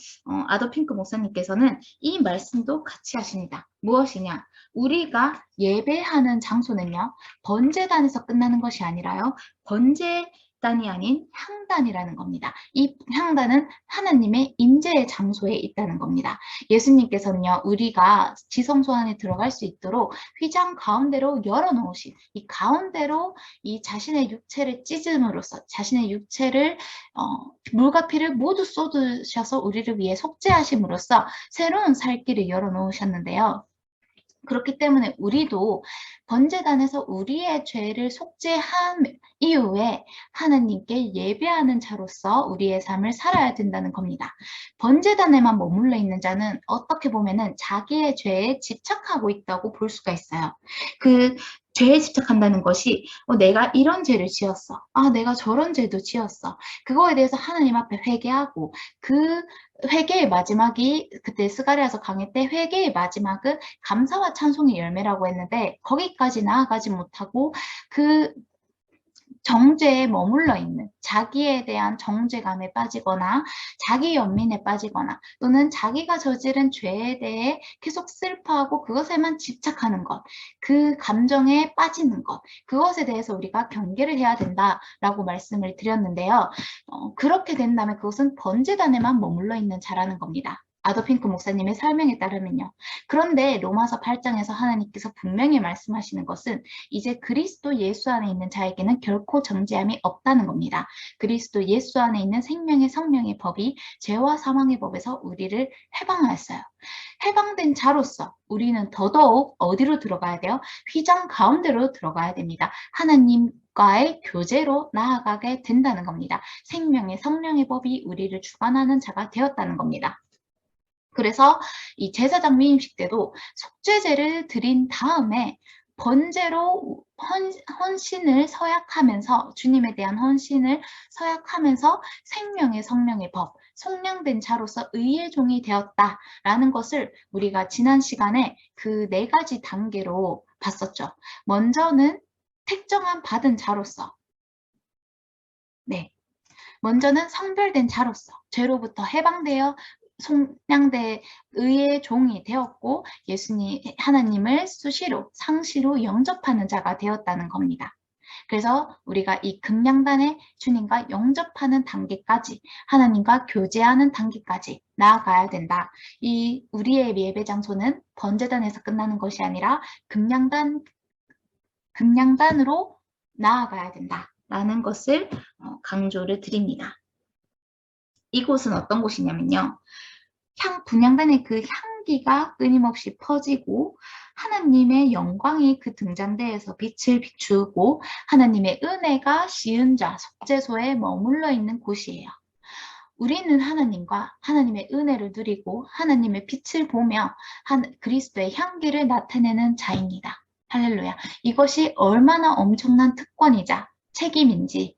아더핑크 목사님께서는 이 말씀도 같이 하십니다. 무엇이냐? 우리가 예배하는 장소는요, 번제단에서 끝나는 것이 아니라요, 번제단이 아닌 향단이라는 겁니다. 이 향단은 하나님의 임재의 장소에 있다는 겁니다. 예수님께서는요, 우리가 지성소 안에 들어갈 수 있도록 휘장 가운데로 열어놓으신, 이 가운데로 이 자신의 육체를 찢음으로써 자신의 육체를 물과 피를 모두 쏟으셔서 우리를 위해 속죄하심으로써 새로운 살 길을 열어놓으셨는데요. 그렇기 때문에 우리도 번제단에서 우리의 죄를 속죄한 이후에 하나님께 예배하는 자로서 우리의 삶을 살아야 된다는 겁니다. 번제단에만 머물러 있는 자는 어떻게 보면은 자기의 죄에 집착하고 있다고 볼 수가 있어요. 그 죄에 집착한다는 것이 내가 이런 죄를 지었어. 내가 저런 죄도 지었어. 그거에 대해서 하나님 앞에 회개하고, 그 회개의 마지막이, 그때 스가랴서 강의 때 회개의 마지막은 감사와 찬송의 열매라고 했는데, 거기까지 나아가지 못하고 그 정죄에 머물러 있는, 자기에 대한 정죄감에 빠지거나 자기 연민에 빠지거나 또는 자기가 저지른 죄에 대해 계속 슬퍼하고 그것에만 집착하는 것, 그 감정에 빠지는 것, 그것에 대해서 우리가 경계를 해야 된다라고 말씀을 드렸는데요. 그렇게 된다면 그것은 번제단에만 머물러 있는 자라는 겁니다. 아더핑크 목사님의 설명에 따르면요. 그런데 로마서 8장에서 하나님께서 분명히 말씀하시는 것은 이제 그리스도 예수 안에 있는 자에게는 결코 정죄함이 없다는 겁니다. 그리스도 예수 안에 있는 생명의 성령의 법이 죄와 사망의 법에서 우리를 해방하였어요. 해방된 자로서 우리는 더더욱 어디로 들어가야 돼요? 휘장 가운데로 들어가야 됩니다. 하나님과의 교제로 나아가게 된다는 겁니다. 생명의 성령의 법이 우리를 주관하는 자가 되었다는 겁니다. 그래서 이 제사장 위임식 때도 속죄제를 드린 다음에 번제로 헌신을 서약하면서, 주님에 대한 헌신을 서약하면서 생명의 성령의 법, 속량된 자로서 의의 종이 되었다라는 것을 우리가 지난 시간에 그 4가지 단계로 봤었죠. 먼저는 택정한 받은 자로서, 먼저는 성별된 자로서 죄로부터 해방되어 속량대 의의 종이 되었고 하나님을 수시로 상시로 영접하는 자가 되었다는 겁니다. 그래서 우리가 이 금양단의 주님과 영접하는 단계까지, 하나님과 교제하는 단계까지 나아가야 된다. 이 우리의 예배 장소는 번제단에서 끝나는 것이 아니라 금양단으로 나아가야 된다라는 것을 강조를 드립니다. 이곳은 어떤 곳이냐면요. 분향단의 그 향기가 끊임없이 퍼지고 하나님의 영광이 그 등잔대에서 빛을 비추고 하나님의 은혜가 시은자, 속죄소에 머물러 있는 곳이에요. 우리는 하나님과 하나님의 은혜를 누리고 하나님의 빛을 보며 그리스도의 향기를 나타내는 자입니다. 할렐루야. 이것이 얼마나 엄청난 특권이자 책임인지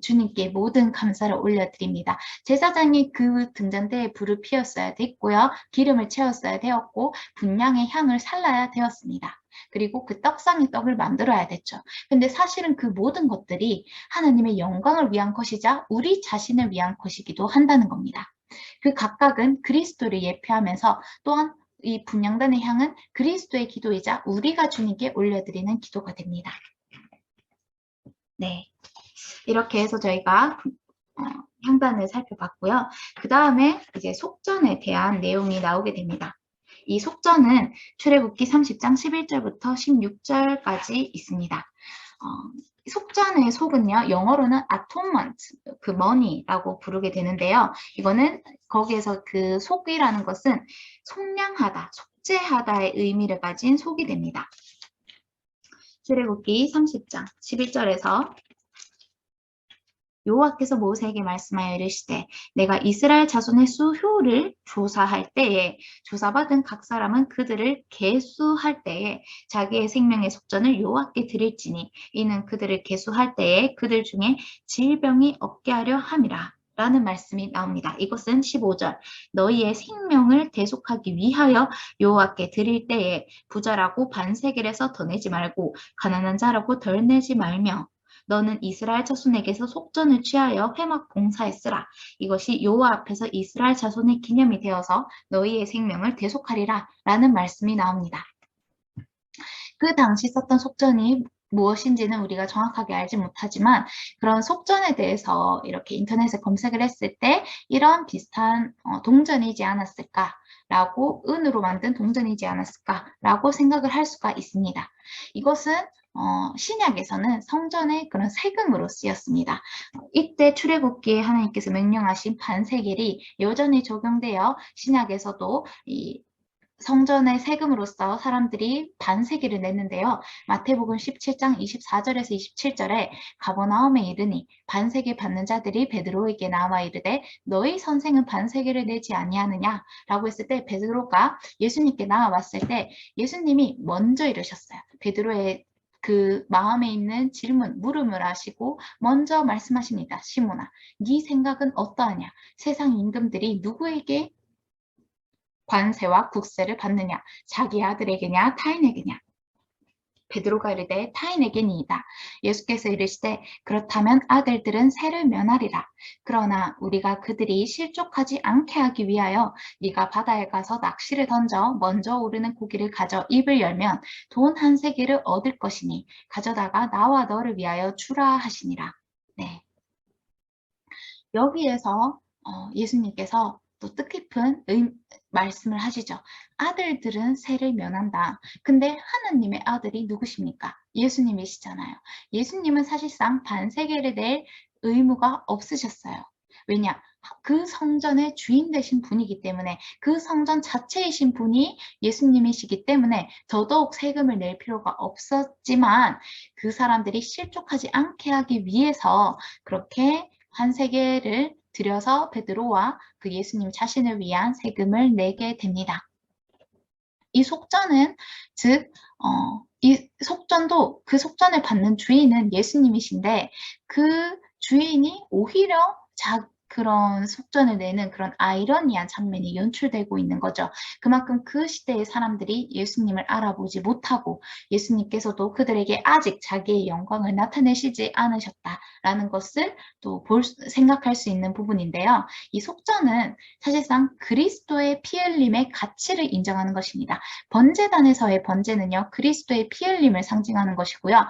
주님께 모든 감사를 올려드립니다. 제사장이 그 등잔대에 불을 피웠어야 됐고요. 기름을 채웠어야 되었고 분향의 향을 살라야 되었습니다. 그리고 그 떡상의 떡을 만들어야 됐죠. 근데 사실은 그 모든 것들이 하나님의 영광을 위한 것이자 우리 자신을 위한 것이기도 한다는 겁니다. 그 각각은 그리스도를 예표하면서 또한 이 분향단의 향은 그리스도의 기도이자 우리가 주님께 올려드리는 기도가 됩니다. 네, 이렇게 해서 저희가 향단을 살펴봤고요. 그 다음에 이제 속전에 대한 내용이 나오게 됩니다. 이 속전은 출애굽기 30장 11절부터 16절까지 있습니다. 속전의 속은요, 영어로는 atonement, 그 money라고 부르게 되는데요. 이거는 거기에서 그 속이라는 것은 속량하다, 속죄하다의 의미를 가진 속이 됩니다. 출애굽기 30장 11절에서 여호와께서 모세에게 말씀하여 이르시되 내가 이스라엘 자손의 수효를 조사할 때에 조사받은 각 사람은 그들을 계수할 때에 자기의 생명의 속전을 여호와께 드릴지니 이는 그들을 계수할 때에 그들 중에 질병이 없게 하려 함이라 라는 말씀이 나옵니다. 이것은 15절 너희의 생명을 대속하기 위하여 여호와께 드릴 때에 부자라고 반세겔에서 더 내지 말고 가난한 자라고 덜 내지 말며 너는 이스라엘 자손에게서 속전을 취하여 회막 봉사했으라. 이것이 여호와 앞에서 이스라엘 자손의 기념이 되어서 너희의 생명을 대속하리라 라는 말씀이 나옵니다. 그 당시 썼던 속전이 무엇인지는 우리가 정확하게 알지 못하지만 그런 속전에 대해서 이렇게 인터넷에 검색을 했을 때 이런 비슷한 동전이지 않았을까라고 은으로 만든 동전이지 않았을까라고 생각을 할 수가 있습니다. 이것은 신약에서는 성전의 그런 세금으로 쓰였습니다. 이때 출애굽기에 하나님께서 명령하신 반세겔이 여전히 적용되어 신약에서도 이 성전의 세금으로서 사람들이 반세겔을 냈는데요. 마태복음 17장 24절에서 27절에 가버나움에 이르니 반세겔 받는 자들이 베드로에게 나와 이르되 너희 선생은 반세겔을 내지 아니하느냐 라고 했을 때 베드로가 예수님께 나와왔을 때 예수님이 먼저 이르셨어요. 베드로의 그 마음에 있는 질문, 물음을 하시고 먼저 말씀하십니다. 시몬아, 네 생각은 어떠하냐? 세상 임금들이 누구에게 관세와 국세를 받느냐? 자기 아들에게냐? 타인에게냐? 베드로가 이르되 타인에게니이다. 예수께서 이르시되 그렇다면 아들들은 세를 면하리라. 그러나 우리가 그들이 실족하지 않게 하기 위하여 네가 바다에 가서 낚시를 던져 먼저 오르는 고기를 가져 입을 열면 돈 한 세겔을 얻을 것이니 가져다가 나와 너를 위하여 주라 하시니라. 네. 여기에서 예수님께서 또 뜻깊은 말씀을 하시죠. 아들들은 세를 면한다. 근데 하나님의 아들이 누구십니까? 예수님이시잖아요. 예수님은 사실상 반세겔을 낼 의무가 없으셨어요. 왜냐? 그 성전의 주인 되신 분이기 때문에 그 성전 자체이신 분이 예수님이시기 때문에 더더욱 세금을 낼 필요가 없었지만 그 사람들이 실족하지 않게 하기 위해서 그렇게 한 세겔을 들여서 베드로와 그 예수님 자신을 위한 세금을 내게 됩니다. 이 속전은 즉 이 속전도 그 속전을 받는 주인은 예수님이신데 그 주인이 오히려 그런 속전을 내는 그런 아이러니한 장면이 연출되고 있는 거죠. 그만큼 그 시대의 사람들이 예수님을 알아보지 못하고 예수님께서도 그들에게 아직 자기의 영광을 나타내시지 않으셨다라는 것을 또 생각할 수 있는 부분인데요. 이 속전은 사실상 그리스도의 피 흘림의 가치를 인정하는 것입니다. 번제단에서의 번제는요, 그리스도의 피 흘림을 상징하는 것이고요.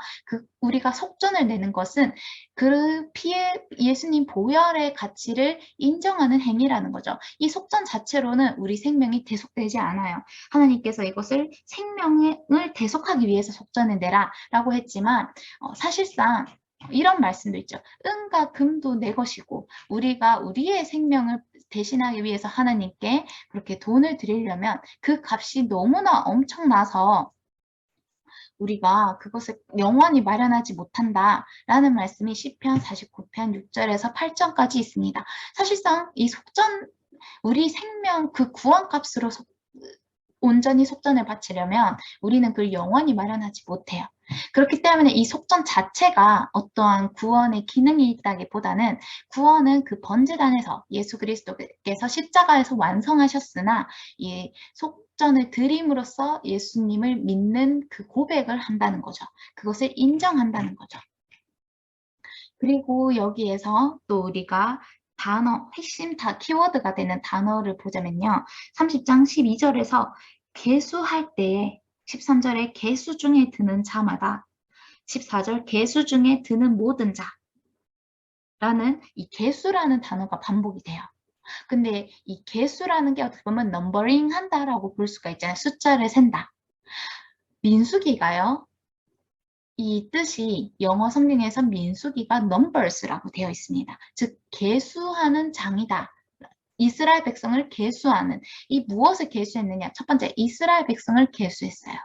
우리가 속전을 내는 것은 그 피에 예수님 보혈의 가치를 인정하는 행위라는 거죠. 이 속전 자체로는 우리 생명이 대속되지 않아요. 하나님께서 이것을 생명을 대속하기 위해서 속전을 내라 라고 했지만 사실상 이런 말씀도 있죠. 은과 금도 내 것이고 우리가 우리의 생명을 대신하기 위해서 하나님께 그렇게 돈을 드리려면 그 값이 너무나 엄청나서 우리가 그것을 영원히 마련하지 못한다라는 말씀이 시편 49편 6절에서 8절까지 있습니다. 사실상 이 속전, 우리 생명 그 구원값으로 온전히 속전을 바치려면 우리는 그걸 영원히 마련하지 못해요. 그렇기 때문에 이 속전 자체가 어떠한 구원의 기능이 있다기보다는 구원은 그 번제단에서 예수 그리스도께서 십자가에서 완성하셨으나 이 속전을 드림으로써 예수님을 믿는 그 고백을 한다는 거죠. 그것을 인정한다는 거죠. 그리고 여기에서 또 우리가 단어, 핵심 키워드가 되는 단어를 보자면요. 30장 12절에서 계수할 때에 13절에 계수 중에 드는 자마다 14절 계수 중에 드는 모든 자라는 이 계수라는 단어가 반복이 돼요. 근데 이 계수라는 게 어떻게 보면 넘버링 한다라고 볼 수가 있잖아요. 숫자를 센다. 민수기가요. 이 뜻이 영어 성경에서 민수기가 numbers라고 되어 있습니다. 즉 계수하는 장이다. 이스라엘 백성을 계수하는 이 무엇을 계수했느냐? 첫 번째 이스라엘 백성을 계수했어요.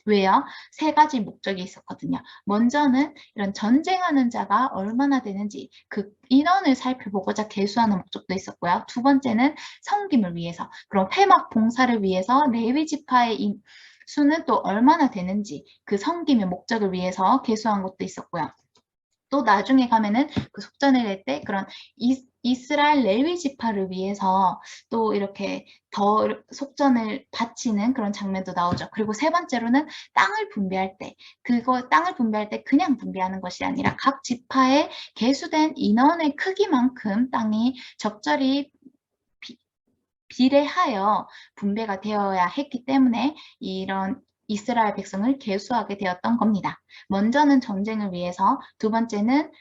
왜요? 세 가지 목적이 있었거든요. 먼저는 이런 전쟁하는 자가 얼마나 되는지 그 인원을 살펴보고자 계수하는 목적도 있었고요. 두 번째는 섬김을 위해서 그럼 회막 봉사를 위해서 레위 지파의 수는 또 얼마나 되는지 그 섬김의 목적을 위해서 계수한 것도 있었고요. 또 나중에 가면은 그 속전을 낼 때 그런 이스라엘 레위 지파를 위해서 또 이렇게 더 속전을 바치는 그런 장면도 나오죠. 그리고 세 번째로는 땅을 분배할 때 땅을 분배할 때 그냥 분배하는 것이 아니라 각 지파에 계수된 인원의 크기만큼 땅이 적절히 비례하여 분배가 되어야 했기 때문에 이런 이스라엘 백성을 계수하게 되었던 겁니다. 먼저는 전쟁을 위해서, 두 번째는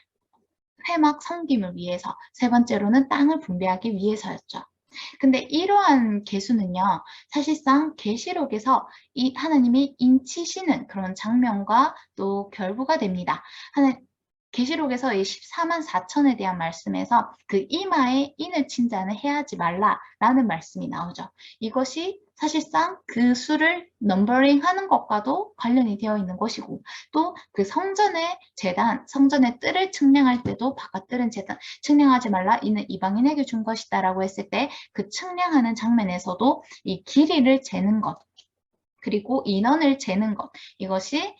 회막 섬김을 위해서, 세 번째로는 땅을 분배하기 위해서였죠. 근데 이러한 계수는요, 사실상 계시록에서 이 하나님이 인치시는 그런 장면과 또 결부가 됩니다. 계시록에서 이 14만 4천에 대한 말씀에서 그 이마에 인을 친 자는 해하지 말라라는 말씀이 나오죠. 이것이 사실상 그 수를 넘버링 하는 것과도 관련이 되어 있는 것이고 또 그 성전의 제단, 성전의 뜰을 측량할 때도 바깥뜰은 제단, 측량하지 말라 이는 이방인에게 준 것이다 라고 했을 때 그 측량하는 장면에서도 이 길이를 재는 것 그리고 인원을 재는 것 이것이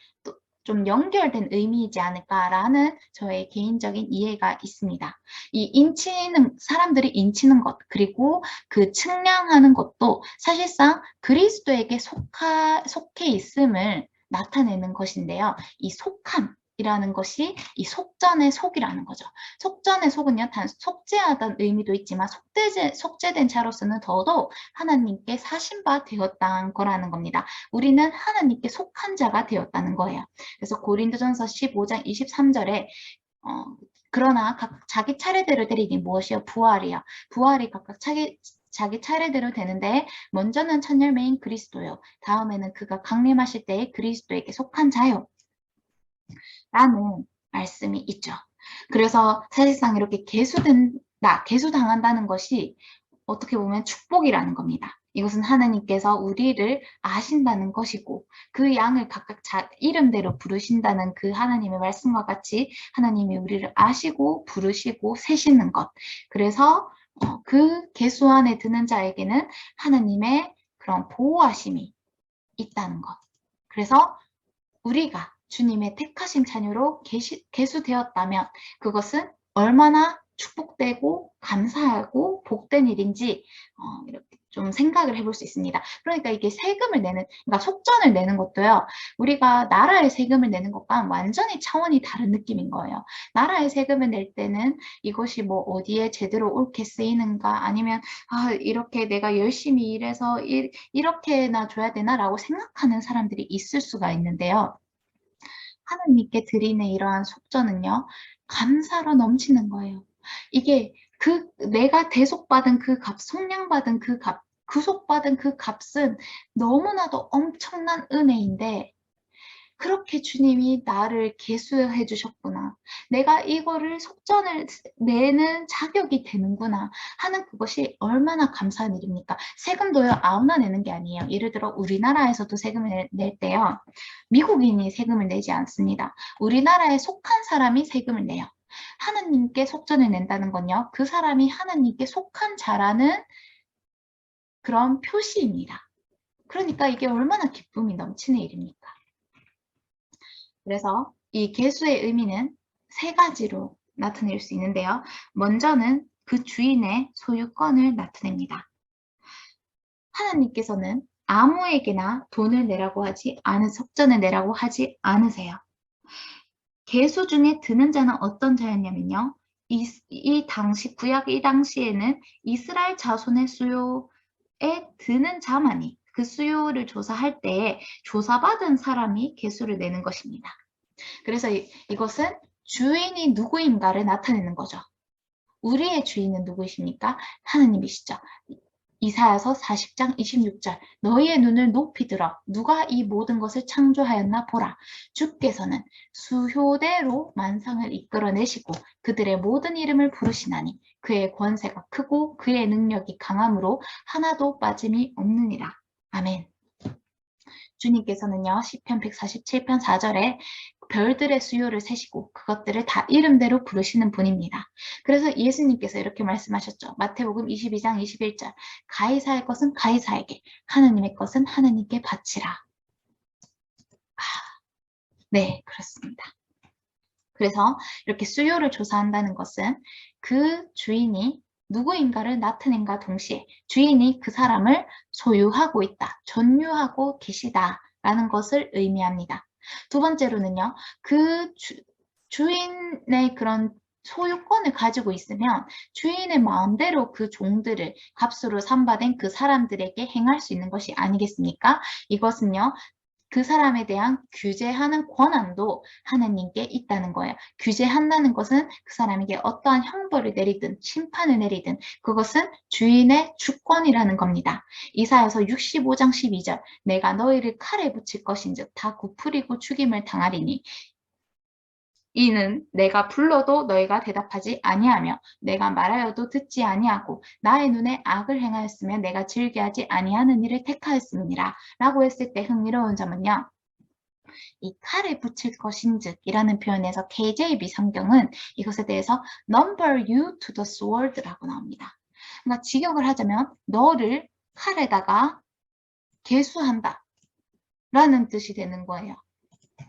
좀 연결된 의미이지 않을까라는 저의 개인적인 이해가 있습니다. 이 인치는 사람들이 인치는 것 그리고 그 측량하는 것도 사실상 그리스도에게 속해 있음을 나타내는 것인데요. 이 속함이라는 것이 이 속전의 속이라는 거죠. 속전의 속은요, 단 속죄하다는 의미도 있지만 속죄된 자로서는 더더욱 하나님께 사신 바 되었다는 거라는 겁니다. 우리는 하나님께 속한 자가 되었다는 거예요. 그래서 고린도전서 15장 23절에 그러나 자기 차례대로 되리니 무엇이요? 부활이요. 부활이 각각 자기 차례대로 되는데 먼저는 첫열매인 그리스도요. 다음에는 그가 강림하실 때에 그리스도에게 속한 자요. 라는 말씀이 있죠. 그래서 사실상 이렇게 계수당한다는 것이 어떻게 보면 축복이라는 겁니다. 이것은 하나님께서 우리를 아신다는 것이고 그 양을 각각 이름대로 부르신다는 그 하나님의 말씀과 같이 하나님이 우리를 아시고 부르시고 세시는 것. 그래서 그 계수 안에 드는 자에게는 하나님의 그런 보호하심이 있다는 것. 그래서 우리가 주님의 택하신 자녀로 계수되었다면 그것은 얼마나 축복되고 감사하고 복된 일인지 이렇게 좀 생각을 해볼 수 있습니다. 그러니까 이게 세금을 내는, 그러니까 속전을 내는 것도요, 우리가 나라의 세금을 내는 것과 완전히 차원이 다른 느낌인 거예요. 나라의 세금을 낼 때는 이것이 뭐 어디에 제대로 옳게 쓰이는가, 아니면 이렇게 내가 열심히 일해서 이렇게나 줘야 되나라고 생각하는 사람들이 있을 수가 있는데요. 하나님께 드리는 이러한 속전은요, 감사로 넘치는 거예요. 이게 내가 대속받은 그 값, 속량받은 그 값, 구속받은 그 값은 너무나도 엄청난 은혜인데, 그렇게 주님이 나를 계수해 주셨구나. 내가 이거를 속전을 내는 자격이 되는구나 하는 그것이 얼마나 감사한 일입니까? 세금도요, 아무나 내는 게 아니에요. 예를 들어 우리나라에서도 세금을 낼 때요, 미국인이 세금을 내지 않습니다. 우리나라에 속한 사람이 세금을 내요. 하나님께 속전을 낸다는 건요, 그 사람이 하나님께 속한 자라는 그런 표시입니다. 그러니까 이게 얼마나 기쁨이 넘치는 일입니까? 그래서 이 계수의 의미는 세 가지로 나타낼 수 있는데요. 먼저는 그 주인의 소유권을 나타냅니다. 하나님께서는 아무에게나 돈을 내라고 속전을 내라고 하지 않으세요. 계수 중에 드는 자는 어떤 자였냐면요, 이 당시, 구약 이 당시에는 이스라엘 자손의 수요에 드는 자만이, 그 수요를 조사할 때 조사받은 사람이 계수를 내는 것입니다. 그래서 이것은 주인이 누구인가를 나타내는 거죠. 우리의 주인은 누구이십니까? 하나님이시죠. 이사야서 40장 26절, 너희의 눈을 높이 들어 누가 이 모든 것을 창조하였나 보라. 주께서는 수효대로 만상을 이끌어내시고 그들의 모든 이름을 부르시나니 그의 권세가 크고 그의 능력이 강함으로 하나도 빠짐이 없느니라. 아멘. 주님께서는요, 시편 147편 4절에 별들의 수요를 세시고 그것들을 다 이름대로 부르시는 분입니다. 그래서 예수님께서 이렇게 말씀하셨죠. 마태복음 22장 21절, 가이사의 것은 가이사에게, 하나님의 것은 하나님께 바치라. 네, 그렇습니다. 그래서 이렇게 수요를 조사한다는 것은 그 주인이 누구인가를 나타낸과 동시에 주인이 그 사람을 소유하고 있다, 존유하고 계시다라는 것을 의미합니다. 두 번째로는요, 그 주인의 그런 소유권을 가지고 있으면 주인의 마음대로 그 종들을 값으로 삼바된 그 사람들에게 행할 수 있는 것이 아니겠습니까? 이것은요, 그 사람에 대한 규제하는 권한도 하나님께 있다는 거예요. 규제한다는 것은 그 사람에게 어떠한 형벌을 내리든 심판을 내리든 그것은 주인의 주권이라는 겁니다. 이사야서 65장 12절, 내가 너희를 칼에 붙일 것인즉 다 굽으리고 죽임을 당하리니 이는 내가 불러도 너희가 대답하지 아니하며 내가 말하여도 듣지 아니하고 나의 눈에 악을 행하였으며 내가 즐겨하지 아니하는 일을 택하였음이니라 라고 했을 때 흥미로운 점은요, 이 칼에 붙일 것인즉 이라는 표현에서 KJV 성경은 이것에 대해서 number you to the sword라고 나옵니다. 그러니까 직역을 하자면 너를 칼에다가 계수한다 라는 뜻이 되는 거예요.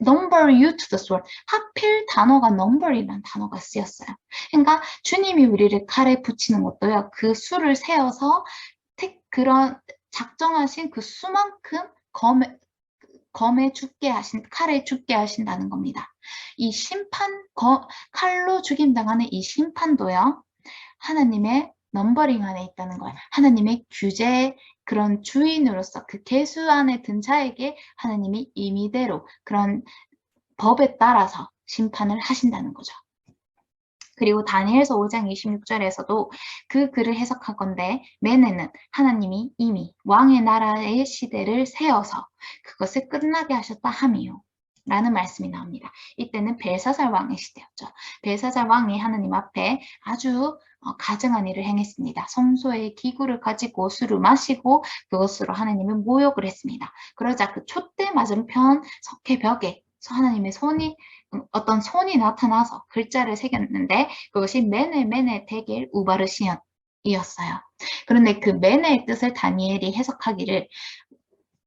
number you to the sword. 하필 단어가 number이라는 단어가 쓰였어요. 그러니까 주님이 우리를 칼에 붙이는 것도요, 그 수를 세어서 그런 작정하신 그 수만큼 칼에 죽게 하신다는 겁니다. 이 칼로 죽임당하는 이 심판도요, 하나님의 넘버링 안에 있다는 거예요. 하나님의 규제, 그런 주인으로서 그 계수 안에 든 자에게 하나님이 임의대로 그런 법에 따라서 심판을 하신다는 거죠. 그리고 다니엘서 5장 26절에서도 그 글을 해석하건대 메네는 하나님이 이미 왕의 나라의 시대를 세워서 그것을 끝나게 하셨다 함이요 라는 말씀이 나옵니다. 이때는 벨사살 왕의 시대였죠. 벨사살 왕이 하나님 앞에 아주 가증한 일을 행했습니다. 성소의 기구를 가지고 술을 마시고 그것으로 하나님을 모욕을 했습니다. 그러자 그 촛대 맞은편 석회벽에 하나님의 어떤 손이 나타나서 글자를 새겼는데 그것이 메네 데겔 우바르시온이었어요. 그런데 그 메네의 뜻을 다니엘이 해석하기를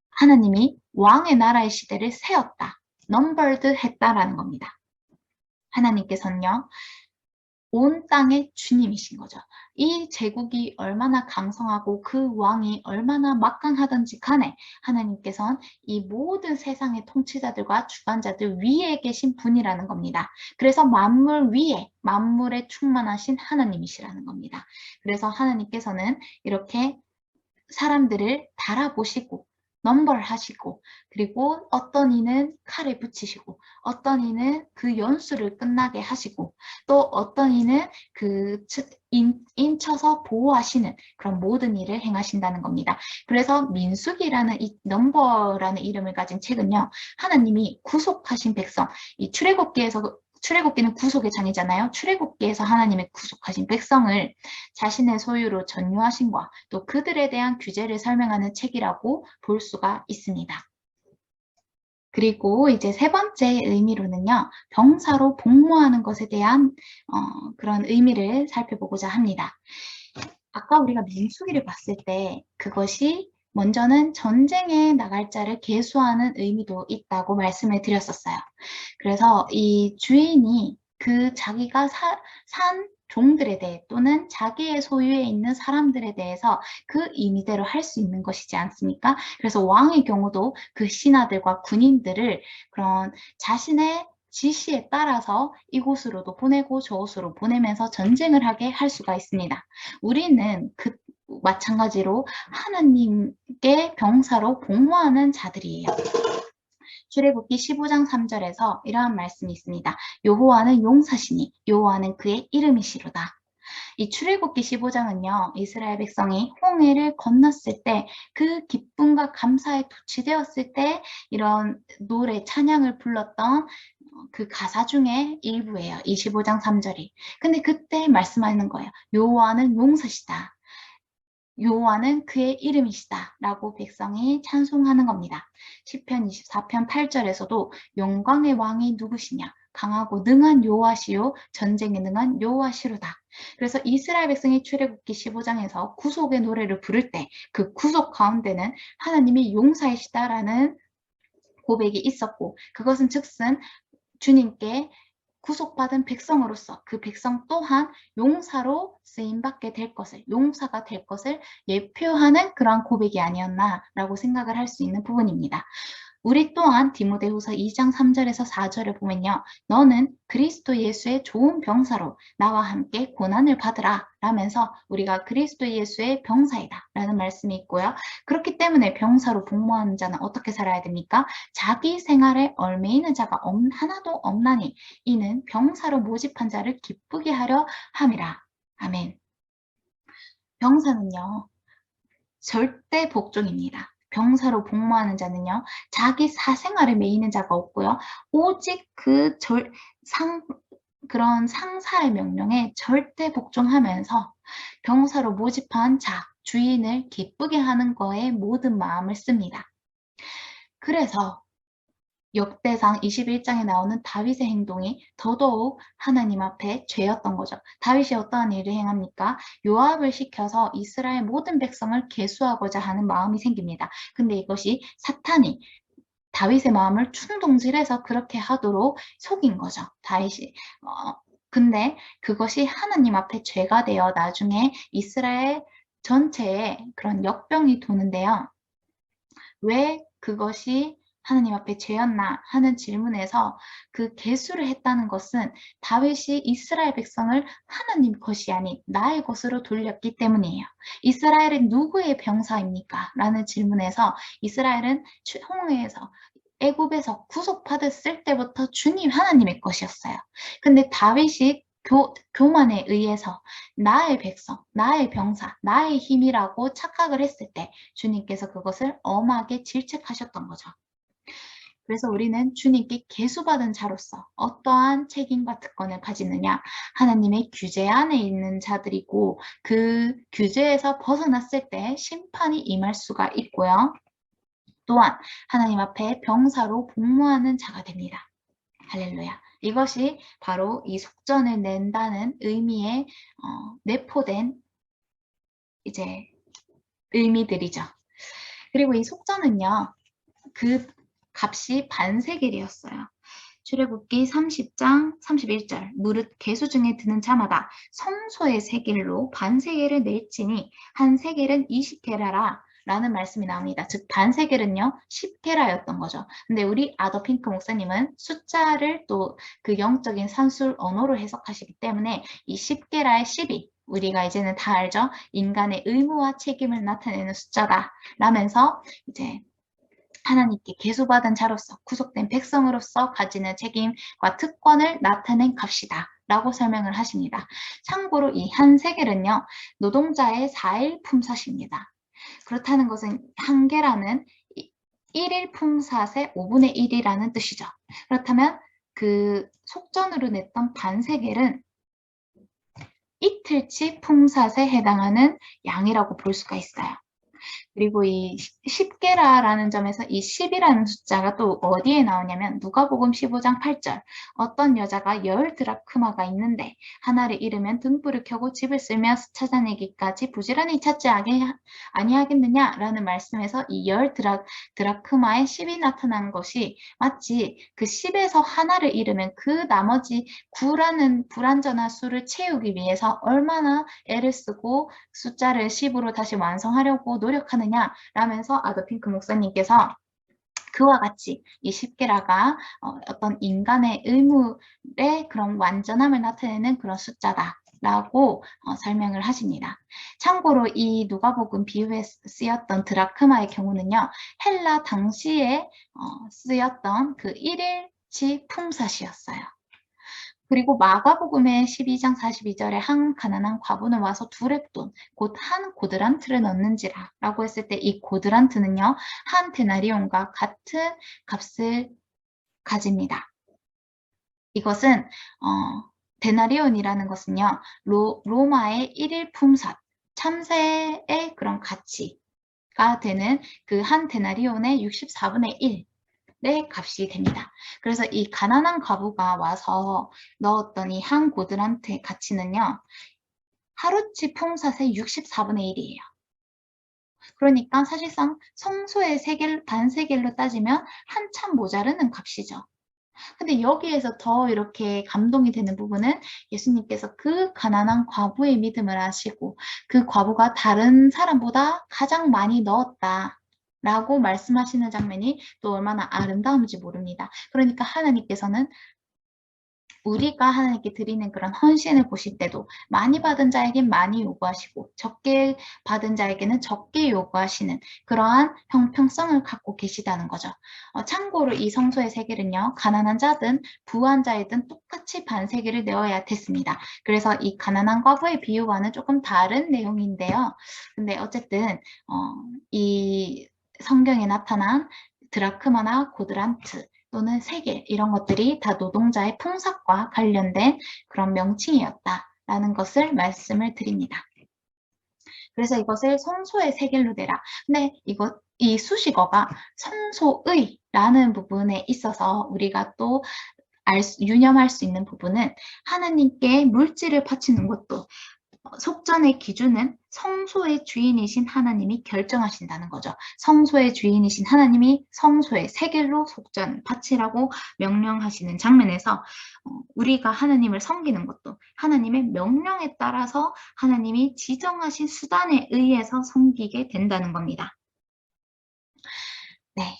하나님이 왕의 나라의 시대를 세웠다, 넘버드 했다라는 겁니다. 하나님께서는요, 온 땅의 주님이신 거죠. 이 제국이 얼마나 강성하고 그 왕이 얼마나 막강하든지 간에 하나님께서는 이 모든 세상의 통치자들과 주관자들 위에 계신 분이라는 겁니다. 그래서 만물 위에 만물에 충만하신 하나님이시라는 겁니다. 그래서 하나님께서는 이렇게 사람들을 바라보시고 넘벌하시고 그리고 어떤 이는 칼에 붙이시고 어떤 이는 그 연수를 끝나게 하시고 또 어떤 이는 그 인쳐서 보호하시는 그런 모든 일을 행하신다는 겁니다. 그래서 민수기라는 이 넘버라는 이름을 가진 책은요. 하나님이 구속하신 백성, 이 출애굽기는 구속의 장이잖아요. 출애굽기에서 하나님의 구속하신 백성을 자신의 소유로 전유하신과 또 그들에 대한 규제를 설명하는 책이라고 볼 수가 있습니다. 그리고 이제 세 번째 의미로는요. 병사로 복무하는 것에 대한 그런 의미를 살펴보고자 합니다. 아까 우리가 민수기를 봤을 때 그것이 먼저는 전쟁에 나갈 자를 계수하는 의미도 있다고 말씀을 드렸었어요. 그래서 이 주인이 그 자기가 산 종들에 대해 또는 자기의 소유에 있는 사람들에 대해서 그 임의대로 할 수 있는 것이지 않습니까? 그래서 왕의 경우도 그 신하들과 군인들을 그런 자신의 지시에 따라서 이곳으로도 보내고 저곳으로 보내면서 전쟁을 하게 할 수가 있습니다. 우리는 마찬가지로 하나님께 병사로 복무하는 자들이에요. 출애굽기 15장 3절에서 이러한 말씀이 있습니다. 여호와는 용사시니 여호와는 그의 이름이시로다. 이 출애굽기 15장은요. 이스라엘 백성이 홍해를 건넜을 때 그 기쁨과 감사에 도취되었을 때 이런 노래 찬양을 불렀던 그 가사 중에 일부예요. 25장 3절이. 근데 그때 말씀하는 거예요. 여호와는 용사시다. 여호와는 그의 이름이시다 라고 백성이 찬송하는 겁니다. 시편 24편 8절에서도 영광의 왕이 누구시냐 강하고 능한 여호와시요 전쟁에 능한 여호와시로다. 그래서 이스라엘 백성이 출애굽기 15장에서 구속의 노래를 부를 때 그 구속 가운데는 하나님이 용사이시다라는 고백이 있었고 그것은 즉슨 주님께 구속받은 백성으로서 그 백성 또한 용사로 쓰임받게 될 것을, 용사가 될 것을 예표하는 그런 고백이 아니었나라고 생각을 할 수 있는 부분입니다. 우리 또한 디모데후서 2장 3절에서 4절을 보면요. 너는 그리스도 예수의 좋은 병사로 나와 함께 고난을 받으라 라면서 우리가 그리스도 예수의 병사이다 라는 말씀이 있고요. 그렇기 때문에 병사로 복무하는 자는 어떻게 살아야 됩니까? 자기 생활에 얽매이는 자가 하나도 없나니 이는 병사로 모집한 자를 기쁘게 하려 함이라. 아멘. 병사는요. 절대 복종입니다. 병사로 복무하는 자는요. 자기 사생활에 매이는 자가 없고요. 오직 그런 상사의 명령에 절대 복종하면서 병사로 모집한 자, 주인을 기쁘게 하는 거에 모든 마음을 씁니다. 그래서 역대상 21장에 나오는 다윗의 행동이 더더욱 하나님 앞에 죄였던 거죠. 다윗이 어떠한 일을 행합니까? 요압을 시켜서 이스라엘 모든 백성을 계수하고자 하는 마음이 생깁니다. 근데 이것이 사탄이 다윗의 마음을 충동질해서 그렇게 하도록 속인 거죠. 다윗이. 근데 그것이 하나님 앞에 죄가 되어 나중에 이스라엘 전체에 그런 역병이 도는데요. 왜 그것이 하나님 앞에 죄였나 하는 질문에서 그 계수를 했다는 것은 다윗이 이스라엘 백성을 하나님 것이 아닌 나의 것으로 돌렸기 때문이에요. 이스라엘은 누구의 병사입니까? 라는 질문에서 이스라엘은 홍해에서 애굽에서 구속받았을 때부터 주님 하나님의 것이었어요. 근데 다윗이 교만에 의해서 나의 백성, 나의 병사, 나의 힘이라고 착각을 했을 때 주님께서 그것을 엄하게 질책하셨던 거죠. 그래서 우리는 주님께 계수받은 자로서 어떠한 책임과 특권을 가지느냐? 하나님의 규제 안에 있는 자들이고 그 규제에서 벗어났을 때 심판이 임할 수가 있고요. 또한 하나님 앞에 병사로 복무하는 자가 됩니다. 할렐루야. 이것이 바로 이 속전을 낸다는 의미에 내포된 이제 의미들이죠. 그리고 이 속전은요. 그 값이 반세겔이었어요. 출애굽기 30장 31절 무릇 계수 중에 드는 자마다 성소의 세겔로 반세겔을 낼지니 한 세겔은 20게라라 라는 말씀이 나옵니다. 즉 반세겔은요 10게라였던 거죠. 근데 우리 아더핑크 목사님은 숫자를 또 그 영적인 산술 언어로 해석하시기 때문에 이 10게라의 10이 우리가 이제는 다 알죠. 인간의 의무와 책임을 나타내는 숫자다 라면서 이제 하나님께 계수받은 자로서 구속된 백성으로서 가지는 책임과 특권을 나타낸 값이다 라고 설명을 하십니다. 참고로 이 한 세겔은요 노동자의 4일 품삯입니다. 그렇다는 것은 한 개라는 1일 품삯의 5분의 1이라는 뜻이죠. 그렇다면 그 속전으로 냈던 반세겔은 이틀치 품삯에 해당하는 양이라고 볼 수가 있어요. 그리고 이 10개라라는 점에서 이 10이라는 숫자가 또 어디에 나오냐면 누가복음 15장 8절 어떤 여자가 10드라크마가 있는데 하나를 잃으면 등불을 켜고 집을 쓸며 찾아내기까지 부지런히 찾지 아니하겠느냐라는 말씀에서 이 10드라크마에 10이 나타난 것이 마치 그 10에서 하나를 잃으면 그 나머지 9라는 불완전한 수를 채우기 위해서 얼마나 애를 쓰고 숫자를 10으로 다시 완성하려고 노력하느냐 라면서 아더핑크 목사님께서 그와 같이 이 10게라가 어떤 인간의 의무의 그런 완전함을 나타내는 그런 숫자다 라고 설명을 하십니다. 참고로 이 누가복음 비유에 쓰였던 드라크마의 경우는요. 헬라 당시에 쓰였던 그 1일치 품삯이었어요. 그리고 마가복음의 12장 42절에 한 가난한 과부는 와서 두 렙돈 곧 한 고드란트를 넣는지라 라고 했을 때 이 고드란트는요 한 데나리온과 같은 값을 가집니다. 이것은 데나리온이라는 것은요 로마의 1일 품삯 참새의 그런 가치가 되는 그 한 데나리온의 64분의 1 의 값이 됩니다. 그래서 이 가난한 과부가 와서 넣었던 이 한 고드란트의 가치는요. 하루치 품삯의 64분의 1이에요. 그러니까 사실상 성소의 반세겔로 따지면 한참 모자르는 값이죠. 근데 여기에서 더 이렇게 감동이 되는 부분은 예수님께서 그 가난한 과부의 믿음을 아시고 그 과부가 다른 사람보다 가장 많이 넣었다. 라고 말씀하시는 장면이 또 얼마나 아름다운지 모릅니다. 그러니까 하나님께서는 우리가 하나님께 드리는 그런 헌신을 보실 때도 많이 받은 자에겐 많이 요구하시고 적게 받은 자에게는 적게 요구하시는 그러한 형평성을 갖고 계시다는 거죠. 참고로 이 성소의 세겔은요. 가난한 자든 부한 자이든 똑같이 반세겔을 내어야 됐습니다. 그래서 이 가난한 과부의 비유와는 조금 다른 내용인데요. 근데 어쨌든 이 성경에 나타난 드라크마나 고드란트 또는 세겔 이런 것들이 다 노동자의 품삯과 관련된 그런 명칭이었다라는 것을 말씀을 드립니다. 그래서 이것을 성소의 세겔로 내라. 근데 이 수식어가 성소의라는 부분에 있어서 우리가 또 유념할 수 있는 부분은 하나님께 물질을 바치는 것도 속전의 기준은 성소의 주인이신 하나님이 결정하신다는 거죠. 성소의 주인이신 하나님이 성소의 세겔로 속전 바치라고 명령하시는 장면에서 우리가 하나님을 섬기는 것도 하나님의 명령에 따라서 하나님이 지정하신 수단에 의해서 섬기게 된다는 겁니다. 네.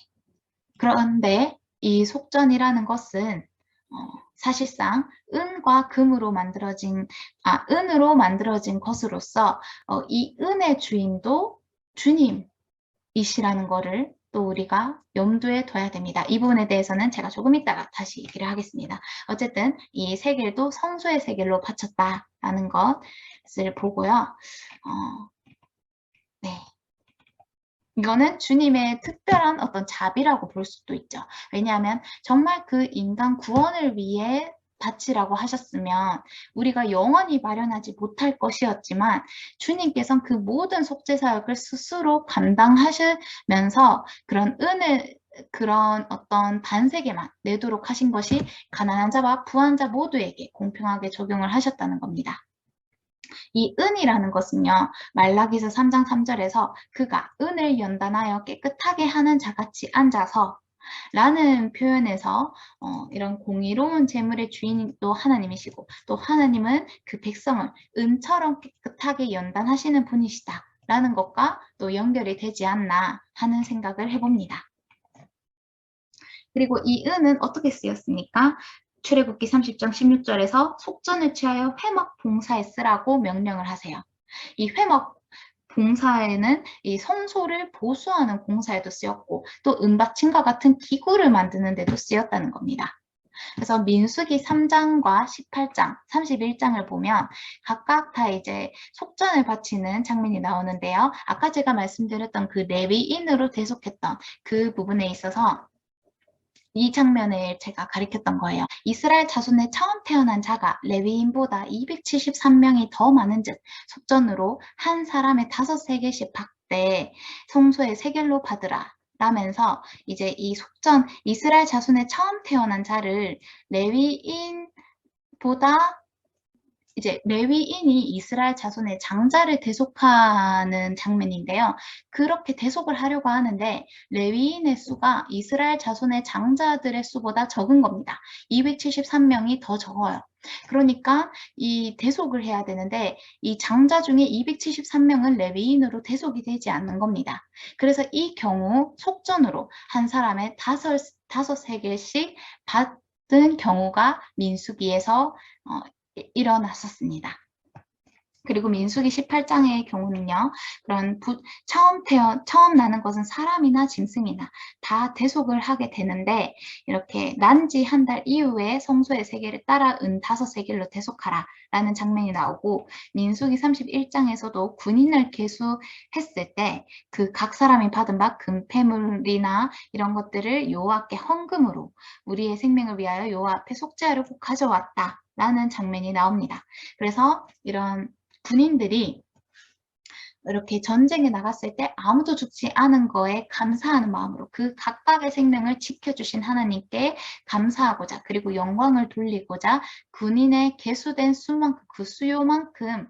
그런데 이 속전이라는 것은 사실상 은과 금으로 만들어진 은으로 만들어진 것으로서 이 은의 주인도 주님이시라는 것을 또 우리가 염두에 둬야 됩니다. 이 부분에 대해서는 제가 조금 이따가 다시 얘기를 하겠습니다. 어쨌든 이 세겔도 성소의 세겔로 바쳤다라는 것을 보고요. 네. 이거는 주님의 특별한 어떤 자비라고 볼 수도 있죠. 왜냐하면 정말 그 인간 구원을 위해 바치라고 하셨으면 우리가 영원히 마련하지 못할 것이었지만 주님께서는 그 모든 속죄 사역을 스스로 감당하시면서 그런 어떤 반세계만 내도록 하신 것이 가난한 자와 부한 자 모두에게 공평하게 적용을 하셨다는 겁니다. 이 은이라는 것은요. 말라기서 3장 3절에서 그가 은을 연단하여 깨끗하게 하는 자같이 앉아서 라는 표현에서 이런 공의로운 재물의 주인이 또 하나님이시고 또 하나님은 그 백성을 은처럼 깨끗하게 연단하시는 분이시다 라는 것과 또 연결이 되지 않나 하는 생각을 해봅니다. 그리고 이 은은 어떻게 쓰였습니까? 출애굽기 30장 16절에서 속전을 취하여 회막 봉사에 쓰라고 명령을 하세요. 이 회막 봉사에는 이 성소를 보수하는 공사에도 쓰였고 또 은받침과 같은 기구를 만드는 데도 쓰였다는 겁니다. 그래서 민수기 3장과 18장, 31장을 보면 각각 다 이제 속전을 바치는 장면이 나오는데요. 아까 제가 말씀드렸던 그 레위인으로 대속했던 그 부분에 있어서 이 장면을 제가 가리켰던 거예요. 이스라엘 자손에 처음 태어난 자가 레위인보다 273명이 더 많은 즉 속전으로 한 사람의 5세겔씩 받되 성소의 세겔로 받으라 라면서 이제 이 속전 이스라엘 자손에 처음 태어난 자를 레위인보다 이제 레위인이 이스라엘 자손의 장자를 대속하는 장면인데요. 그렇게 대속을 하려고 하는데 레위인의 수가 이스라엘 자손의 장자들의 수보다 적은 겁니다. 273명이 더 적어요. 그러니까 이 대속을 해야 되는데 이 장자 중에 273명은 레위인으로 대속이 되지 않는 겁니다. 그래서 이 경우 속전으로 한 사람의 다섯 세겔씩 받은 경우가 민수기에서 일어났었습니다. 그리고 민수기 18장의 경우는요. 그런 처음 나는 것은 사람이나 짐승이나 다 대속을 하게 되는데 이렇게 난 지 한 달 이후에 성소의 세겔을 따라 은 5세겔로 대속하라 라는 장면이 나오고 민수기 31장에서도 군인을 계수했을 때 그 각 사람이 받은 바 금패물이나 이런 것들을 여호와께 헌금으로 우리의 생명을 위하여 여호와 앞에 속죄하려고 가져왔다 라는 장면이 나옵니다. 그래서 이런 군인들이 이렇게 전쟁에 나갔을 때 아무도 죽지 않은 거에 감사하는 마음으로 그 각각의 생명을 지켜주신 하나님께 감사하고자 그리고 영광을 돌리고자 군인의 계수된 수만큼 그 수요만큼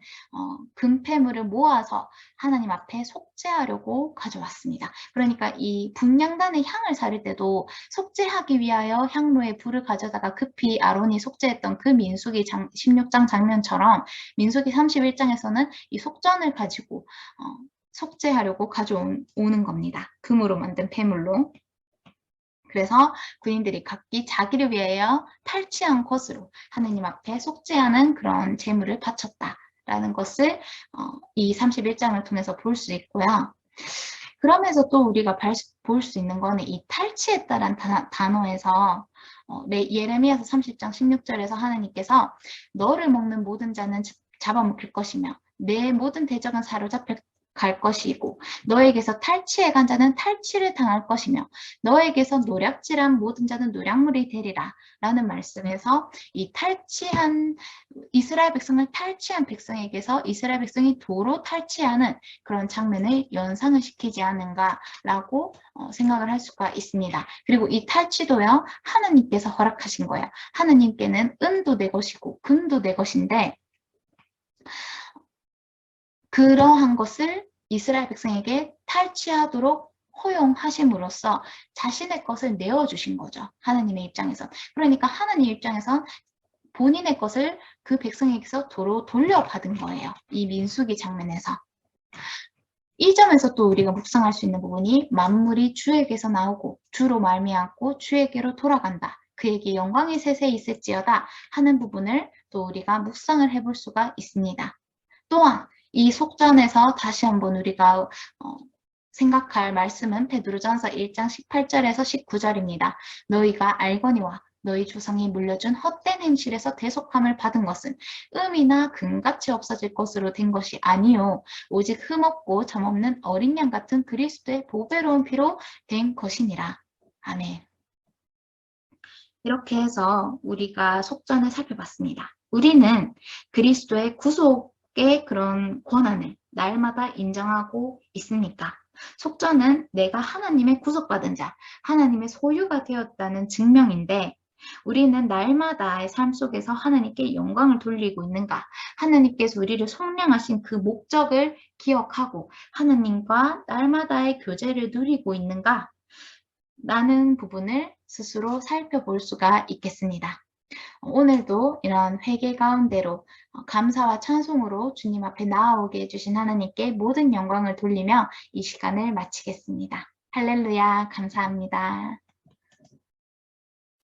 금패물을 모아서 하나님 앞에 속죄하려고 가져왔습니다. 그러니까 이 분향단의 향을 사릴 때도 속죄하기 위하여 향로에 불을 가져다가 급히 아론이 속죄했던 그 민수기 16장 장면처럼 민수기 31장에서는 이 속전을 가지고 속죄하려고 가져오는 겁니다. 금으로 만든 폐물로. 그래서 군인들이 각기 자기를 위하여 탈취한 것으로 하느님 앞에 속죄하는 그런 제물을 바쳤다라는 것을 이 31장을 통해서 볼 수 있고요. 그러면서 또 우리가 볼 수 있는 거는 이 탈취했다라는 단어에서 예레미야서 30장 16절에서 하나님께서 너를 먹는 모든 자는 잡아먹힐 것이며 내 모든 대적은 사로잡힐 갈 것이고 너에게서 탈취해 간 자는 탈취를 당할 것이며 너에게서 노략질한 모든 자는 노략물이 되리라 라는 말씀에서 이 탈취한 이스라엘 백성을 탈취한 백성에게서 이스라엘 백성이 도로 탈취하는 그런 장면을 연상을 시키지 않는가라고 생각을 할 수가 있습니다. 그리고 이 탈취도요 하나님께서 허락하신 거예요. 하나님께는 은도 내 것이고 금도 내 것인데 그러한 것을 이스라엘 백성에게 탈취하도록 허용하심으로써 자신의 것을 내어주신 거죠. 하나님의 입장에서. 그러니까 하나님 입장에선 본인의 것을 그 백성에게서 도로 돌려받은 거예요. 이 민수기 장면에서. 이 점에서 또 우리가 묵상할 수 있는 부분이 만물이 주에게서 나오고 주로 말미암고 주에게로 돌아간다. 그에게 영광이 세세 있을지어다 하는 부분을 또 우리가 묵상을 해볼 수가 있습니다. 또한 이 속전에서 다시 한번 우리가 생각할 말씀은 베드로전서 1장 18절에서 19절입니다. 너희가 알거니와 너희 조상이 물려준 헛된 행실에서 대속함을 받은 것은 음이나 금같이 없어질 것으로 된 것이 아니요 오직 흠없고 점없는 어린 양 같은 그리스도의 보배로운 피로 된 것이니라. 아멘. 이렇게 해서 우리가 속전을 살펴봤습니다. 우리는 그리스도의 구속의 그런 권한을 날마다 인정하고 있습니까? 속전은 내가 하나님의 구속받은 자, 하나님의 소유가 되었다는 증명인데 우리는 날마다의 삶 속에서 하나님께 영광을 돌리고 있는가? 하나님께서 우리를 속량하신 그 목적을 기억하고 하나님과 날마다의 교제를 누리고 있는가? 라는 부분을 스스로 살펴볼 수가 있겠습니다. 오늘도 이런 회개 가운데로 감사와 찬송으로 주님 앞에 나아오게 해주신 하나님께 모든 영광을 돌리며 이 시간을 마치겠습니다. 할렐루야, 감사합니다.